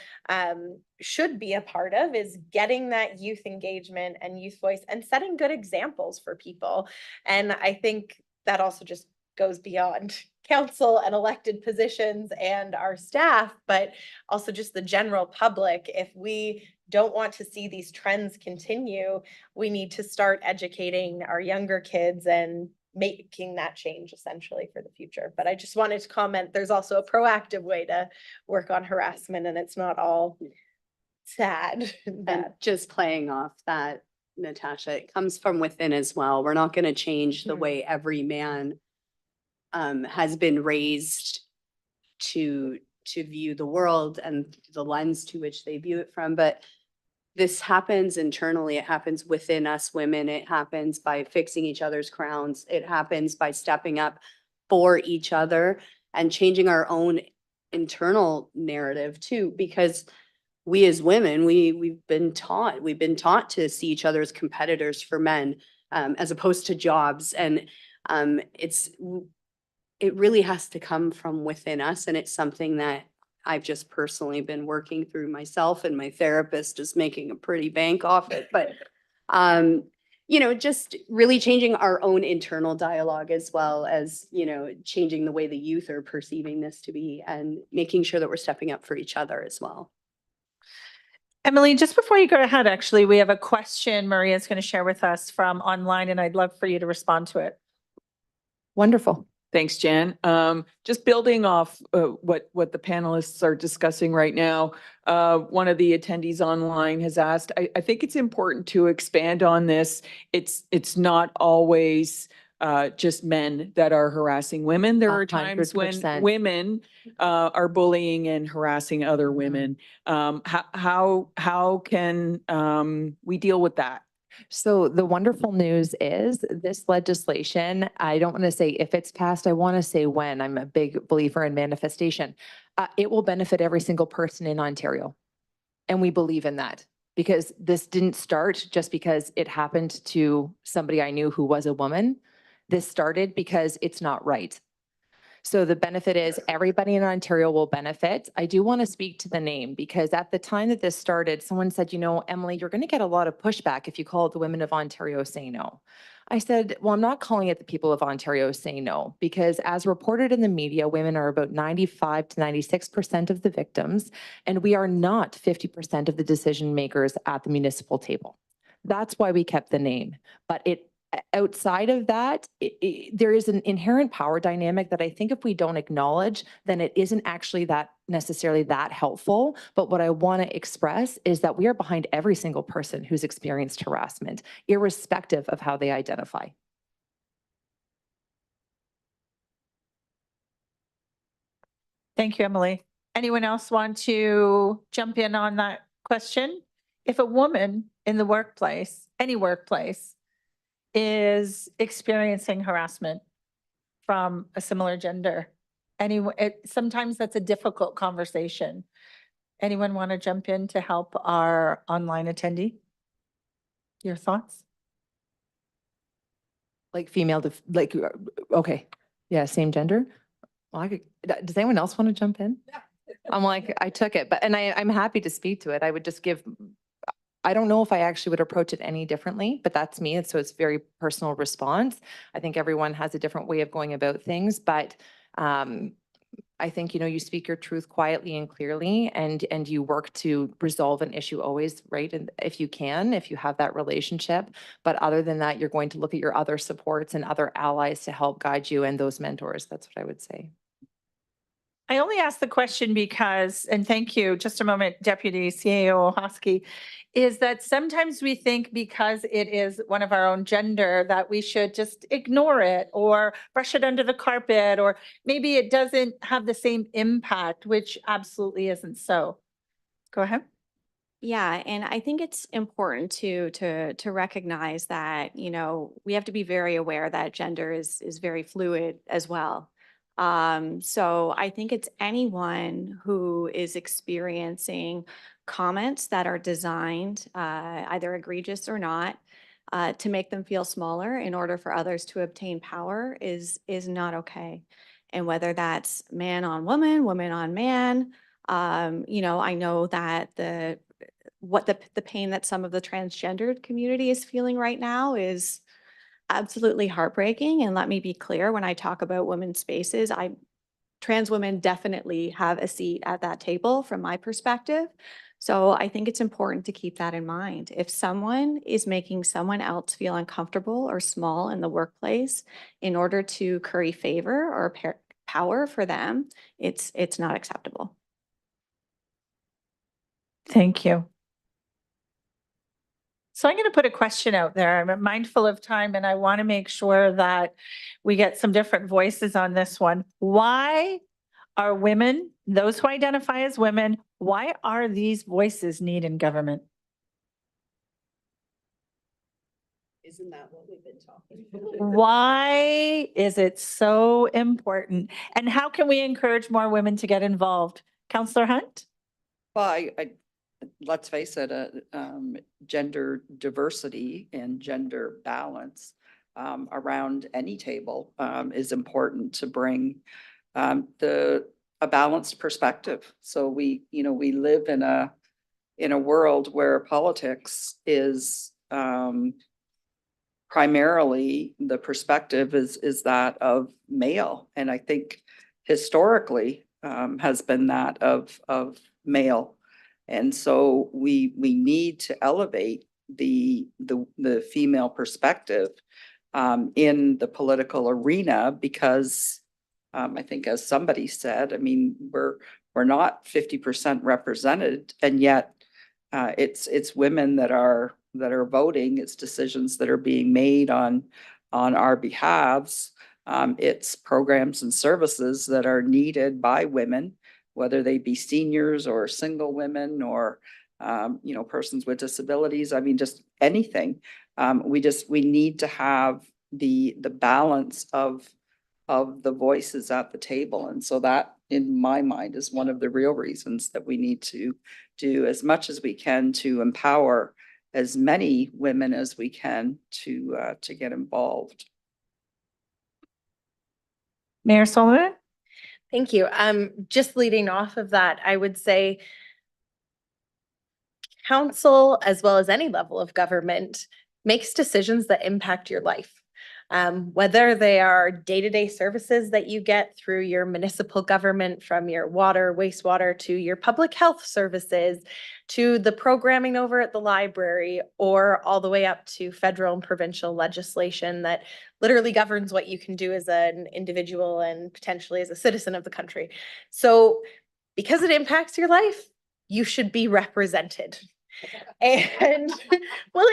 should be a part of, is getting that youth engagement and youth voice and setting good examples for people. And I think that also just goes beyond council and elected positions and our staff, but also just the general public. If we don't want to see these trends continue, we need to start educating our younger kids and making that change essentially for the future. But I just wanted to comment, there's also a proactive way to work on harassment, and it's not all sad. And just playing off that, Natasha, it comes from within as well. We're not going to change the way every man has been raised to view the world and the lens to which they view it from. But this happens internally. It happens within us women. It happens by fixing each other's crowns. It happens by stepping up for each other and changing our own internal narrative too, because we as women, we've been taught to see each other as competitors for men, as opposed to jobs. And it really has to come from within us. And it's something that I've just personally been working through myself, and my therapist is making a pretty bank off it. But, you know, just really changing our own internal dialogue, as well as, you know, changing the way the youth are perceiving this to be, and making sure that we're stepping up for each other as well. Emily, just before you go ahead, actually, we have a question Maria's going to share with us from online, and I'd love for you to respond to it. Wonderful. Thanks, Jan. Just building off what the panelists are discussing right now, one of the attendees online has asked, I think it's important to expand on this. It's not always just men that are harassing women. There are times when 100%. women are bullying and harassing other women. How can we deal with that? So the wonderful news is this legislation, I don't want to say if it's passed, I want to say when. I'm a big believer in manifestation. It will benefit every single person in Ontario. And we believe in that because this didn't start just because it happened to somebody I knew who was a woman. This started because it's not right. So the benefit is everybody in Ontario will benefit. I do want to speak to the name because at the time that this started, someone said, you know, Emily, you're going to get a lot of pushback if you call it the Women of Ontario Say No. I said, well, I'm not calling it the People of Ontario Say No because as reported in the media, women are about 95 to 96% of the victims, and we are not 50% of the decision makers at the municipal table. That's why we kept the name. But outside of that, there is an inherent power dynamic that I think if we don't acknowledge, then it isn't actually that necessarily that helpful. But what I want to express is that we are behind every single person who's experienced harassment, irrespective of how they identify. Thank you, Emily. Anyone else want to jump in on that question? If a woman in the workplace, any workplace, is experiencing harassment from a similar gender, sometimes that's a difficult conversation. Anyone want to jump in to help our online attendee? Your thoughts? Like female to like, okay, yeah, same gender. Well, does anyone else want to jump in? I'm like, I took it, but I'm happy to speak to it. I would just I don't know if I actually would approach it any differently, but that's me. And so it's very personal response. I think everyone has a different way of going about things, but I think, you know, you speak your truth quietly and clearly and you work to resolve an issue always, right? And if you have that relationship, but other than that, you're going to look at your other supports and other allies to help guide you and those mentors. That's what I would say. I only asked the question because, and thank you, just a moment, Deputy CAO Hosky, is that sometimes we think because it is one of our own gender that we should just ignore it or brush it under the carpet, or maybe it doesn't have the same impact, which absolutely isn't so. Go ahead. Yeah, and I think it's important to recognize that, you know, we have to be very aware that gender is very fluid as well. So I think it's anyone who is experiencing comments that are designed, either egregious or not, to make them feel smaller in order for others to obtain power is not okay. And whether that's man on woman, woman on man, you know, I know that the pain that some of the transgendered community is feeling right now is absolutely heartbreaking. And let me be clear, when I talk about women's spaces, trans women definitely have a seat at that table from my perspective. So I think it's important to keep that in mind. If someone is making someone else feel uncomfortable or small in the workplace in order to curry favor or power for them, it's not acceptable. Thank you. So I'm going to put a question out there. I'm mindful of time and I want to make sure that we get some different voices on this one. Why are women, those who identify as women, why are these voices needed in government? Isn't that what we've been talking about? Why is it so important? And how can we encourage more women to get involved? Councillor Hunt? Well, let's face it, gender diversity and gender balance around any table is important to bring a balanced perspective. So we live in a world where politics is primarily the perspective is that of male, and I think historically has been that of male. And so we need to elevate the female perspective in the political arena because I think as somebody said, I mean, we're not 50% represented, and yet it's women that are voting. It's decisions that are being made on our behalves. It's programs and services that are needed by women, whether they be seniors or single women or persons with disabilities. I mean, just anything. We need to have the balance of the voices at the table. And so that, in my mind, is one of the real reasons that we need to do as much as we can to empower as many women as we can to get involved. Mayor Sullivan? Thank you. Just leading off of that, I would say council, as well as any level of government, makes decisions that impact your life. Whether they are day-to-day services that you get through your municipal government, from your water, wastewater, to your public health services, to the programming over at the library, or all the way up to federal and provincial legislation that literally governs what you can do as an individual and potentially as a citizen of the country. So because it impacts your life, you should be represented. And well,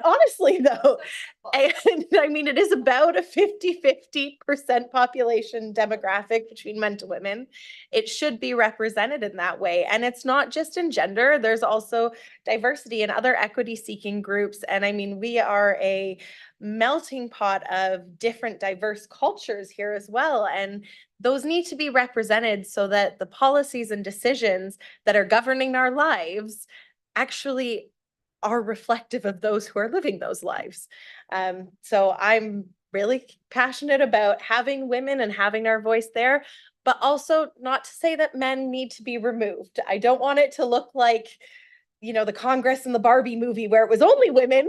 honestly though, and I mean, it is about a 50-50% population demographic between men to women. It should be represented in that way. And it's not just in gender, there's also diversity and other equity seeking groups. And I mean, we are a melting pot of different diverse cultures here as well. And those need to be represented so that the policies and decisions that are governing our lives actually are reflective of those who are living those lives. So I'm really passionate about having women and having our voice there, but also not to say that men need to be removed. I don't want it to look like, the Congress and the Barbie movie where it was only women.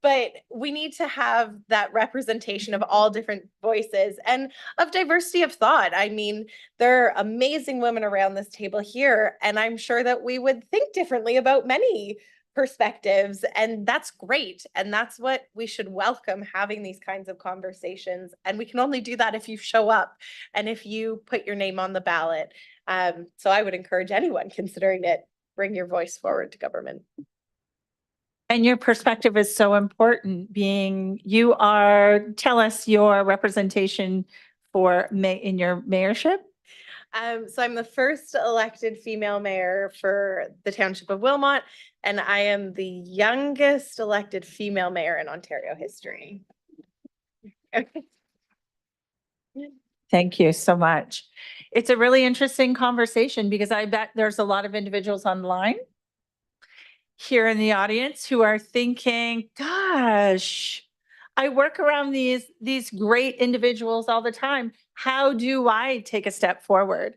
But we need to have that representation of all different voices and of diversity of thought. I mean, there are amazing women around this table here, and I'm sure that we would think differently about many perspectives, and that's great. And that's what we should welcome, having these kinds of conversations. And we can only do that if you show up and if you put your name on the ballot. So I would encourage anyone considering it, bring your voice forward to government. And your perspective is so important, being tell us your representation in your mayorship. So I'm the first elected female mayor for the township of Wilmot, and I am the youngest elected female mayor in Ontario history. Thank you so much. It's a really interesting conversation because I bet there's a lot of individuals online here in the audience who are thinking, gosh, I work around these great individuals all the time. How do I take a step forward?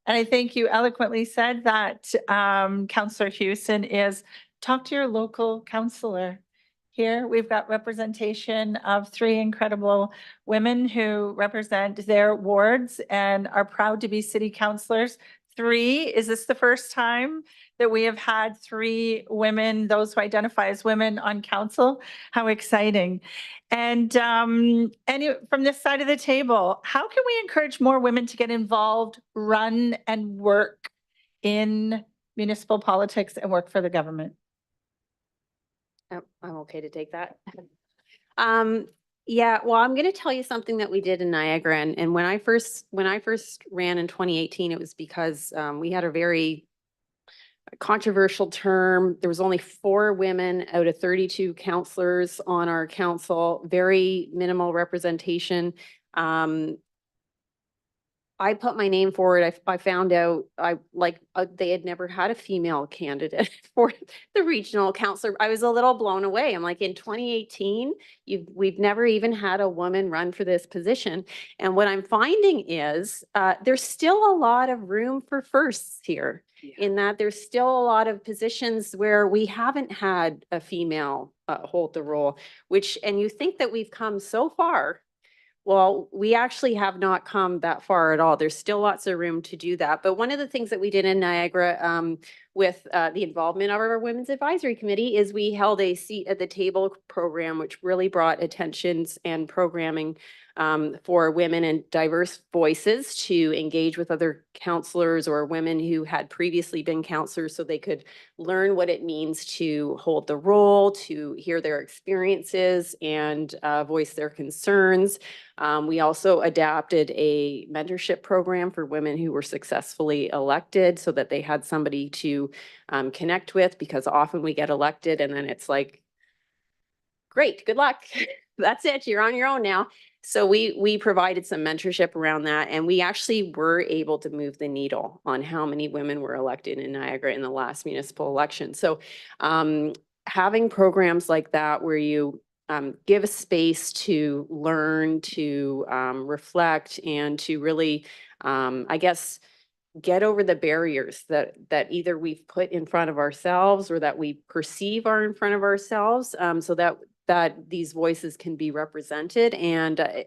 And I think you eloquently said that, Councillor Hewson, is talk to your local councillor. Here, we've got representation of 3 incredible women who represent their wards and are proud to be city councillors. 3, is this the first time that we have had 3 women, those who identify as women, on council? How exciting. And from this side of the table, how can we encourage more women to get involved, run, and work in municipal politics and work for the government? I'm okay to take that. Yeah, well, I'm going to tell you something that we did in Niagara. And when I first ran in 2018, it was because we had a very controversial term. There was only 4 women out of 32 councillors on our council, very minimal representation. I put my name forward. I found out they had never had a female candidate for the regional councillor. I was a little blown away. I'm like, in 2018, we've never even had a woman run for this position. And what I'm finding is there's still a lot of room for firsts here. Yeah. In that there's still a lot of positions where we haven't had a female hold the role, and you think that we've come so far. Well, we actually have not come that far at all. There's still lots of room to do that. But one of the things that we did in Niagara with the involvement of our Women's Advisory Committee is we held a seat at the table program, which really brought attentions and programming for women and diverse voices to engage with other counselors or women who had previously been counselors so they could learn what it means to hold the role, to hear their experiences and voice their concerns. We also adapted a mentorship program for women who were successfully elected so that they had somebody to connect with, because often we get elected and then it's like, great, good luck. That's it, you're on your own now. So we provided some mentorship around that, and we actually were able to move the needle on how many women were elected in Niagara in the last municipal election. So having programs like that where you give a space to learn, to reflect, and to really, I guess, get over the barriers that either we've put in front of ourselves or that we perceive are in front of ourselves, so that these voices can be represented. And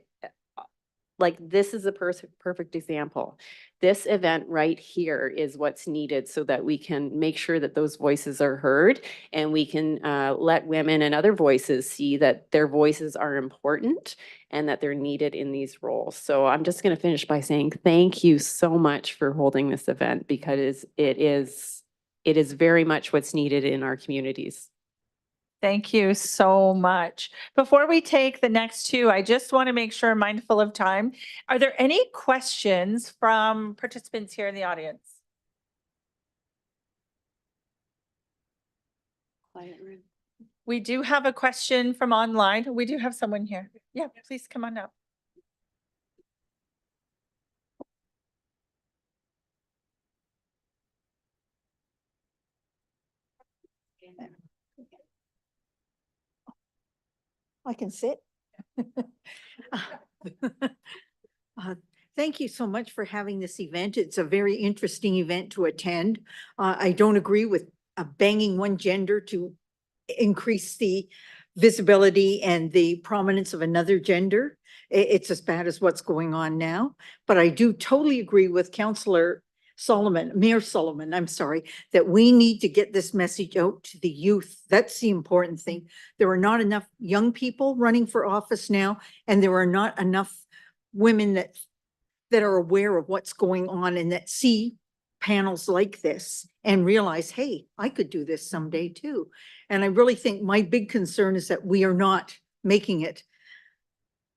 like, this is a perfect example. This event right here is what's needed so that we can make sure that those voices are heard, and we can let women and other voices see that their voices are important and that they're needed in these roles. So I'm just going to finish by saying thank you so much for holding this event, because it is very much what's needed in our communities. Thank you so much. Before we take the next two, I just want to make sure I'm mindful of time. Are there any questions from participants here in the audience? Quiet room. We do have a question from online. We do have someone here. Yeah, please come on up. I can sit. Thank you so much for having this event. It's a very interesting event to attend. I don't agree with banging one gender to increase the visibility and the prominence of another gender. It's as bad as what's going on now. But I do totally agree with Mayor Solomon, I'm sorry, that we need to get this message out to the youth. That's the important thing. There are not enough young people running for office now, and there are not enough women that are aware of what's going on and that see panels like this and realize, hey, I could do this someday too. And I really think my big concern is that we are not making it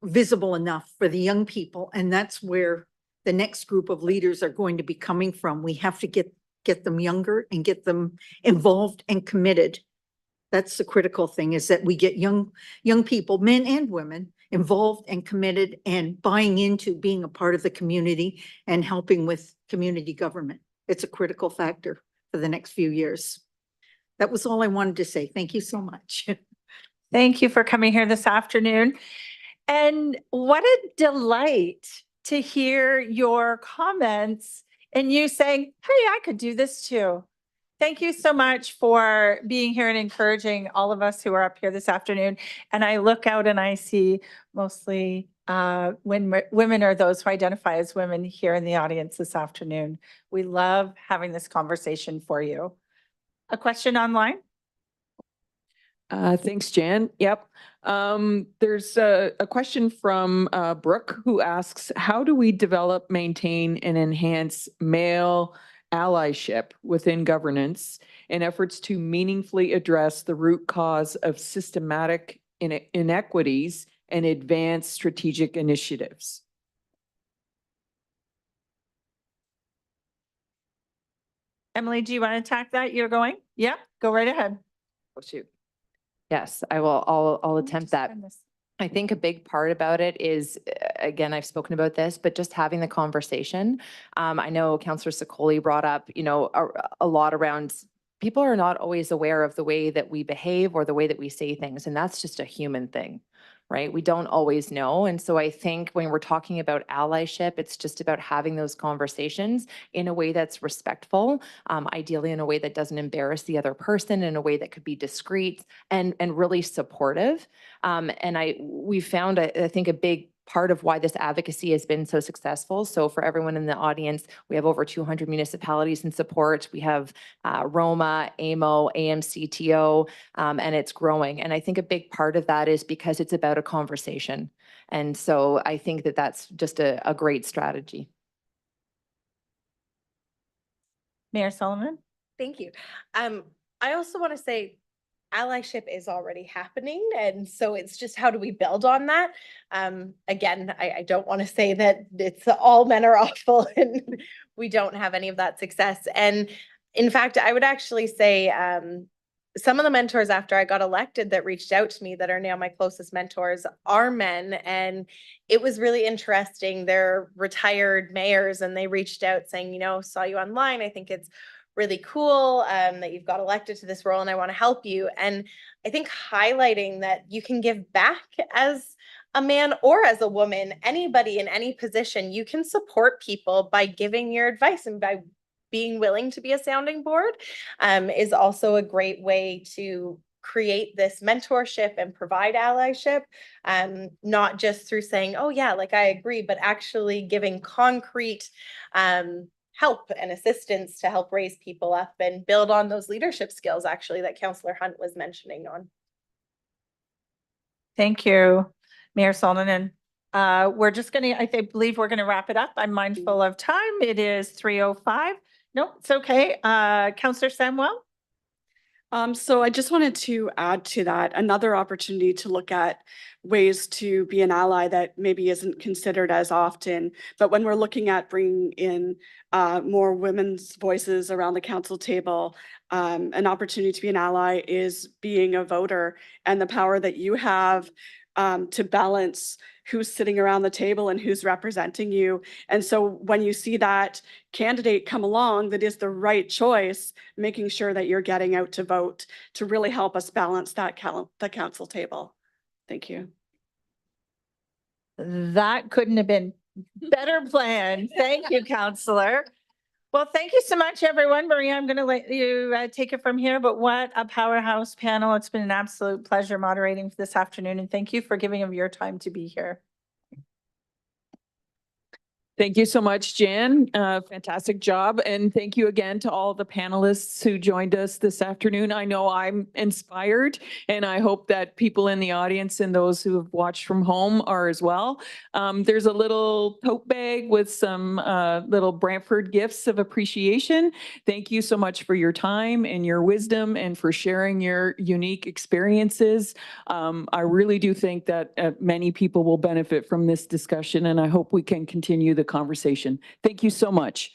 visible enough for the young people, and that's where the next group of leaders are going to be coming from. We have to get them younger and get them involved and committed. That's the critical thing, is that we get young people, men and women, involved and committed and buying into being a part of the community and helping with community government. It's a critical factor for the next few years. That was all I wanted to say. Thank you so much. Thank you for coming here this afternoon. And what a delight to hear your comments and you saying, hey, I could do this too. Thank you so much for being here and encouraging all of us who are up here this afternoon. And I look out and I see mostly when women are those who identify as women here in the audience this afternoon. We love having this conversation for you. A question online? Thanks, Jan. Yep. There's a question from Brooke, who asks, how do we develop, maintain, and enhance male allyship within governance in efforts to meaningfully address the root cause of systematic inequities and advance strategic initiatives? Emily, do you want to attack that? You're going? Yeah, go right ahead. Oh, shoot. Yes, I will. I'll attempt that. I think a big part about it is, again, I've spoken about this, but just having the conversation. I know Councillor Sicoli brought up, a lot around people are not always aware of the way that we behave or the way that we say things. And that's just a human thing, right? We don't always know. And so I think when we're talking about allyship, it's just about having those conversations in a way that's respectful, ideally in a way that doesn't embarrass the other person, in a way that could be discreet and really supportive. And we found, I think, a big part of why this advocacy has been so successful. So for everyone in the audience, we have over 200 municipalities in support. We have Roma, AMO, AMCTO, and it's growing. And I think a big part of that is because it's about a conversation. And so I think that that's just a great strategy. Mayor Sullivan? Thank you. I also want to say allyship is already happening. And so it's just how do we build on that? Again, I don't want to say that it's all men are awful and we don't have any of that success. And in fact, I would actually say some of the mentors after I got elected that reached out to me that are now my closest mentors are men. And it was really interesting. They're retired mayors and they reached out saying, you know, saw you online. I think it's really cool that you've got elected to this role and I want to help you. And I think highlighting that you can give back as a man or as a woman, anybody in any position, you can support people by giving your advice and by being willing to be a sounding board is also a great way to create this mentorship and provide allyship, not just through saying, oh yeah, like I agree, but actually giving concrete help and assistance to help raise people up and build on those leadership skills actually that Councillor Hunt was mentioning on. Thank you, Mayor Sullivan. We're just gonna, I believe we're gonna wrap it up. I'm mindful of time. It is 3:05. No, it's okay. Councillor Samwell? So I just wanted to add to that another opportunity to look at ways to be an ally that maybe isn't considered as often. But when we're looking at bringing in more women's voices around the council table, an opportunity to be an ally is being a voter and the power that you have to balance who's sitting around the table and who's representing you. And so when you see that candidate come along that is the right choice, making sure that you're getting out to vote to really help us balance that the council table. Thank you. That couldn't have been better planned. Thank you, Councillor. Well, thank you so much, everyone. Maria, I'm going to let you take it from here, but what a powerhouse panel. It's been an absolute pleasure moderating for this afternoon, and thank you for giving of your time to be here. Thank you so much, Jan. Fantastic job. And thank you again to all the panelists who joined us this afternoon. I know I'm inspired and I hope that people in the audience and those who have watched from home are as well. There's a little tote bag with some little Brantford gifts of appreciation. Thank you so much for your time and your wisdom and for sharing your unique experiences. I really do think that many people will benefit from this discussion and I hope we can continue the conversation. Thank you so much.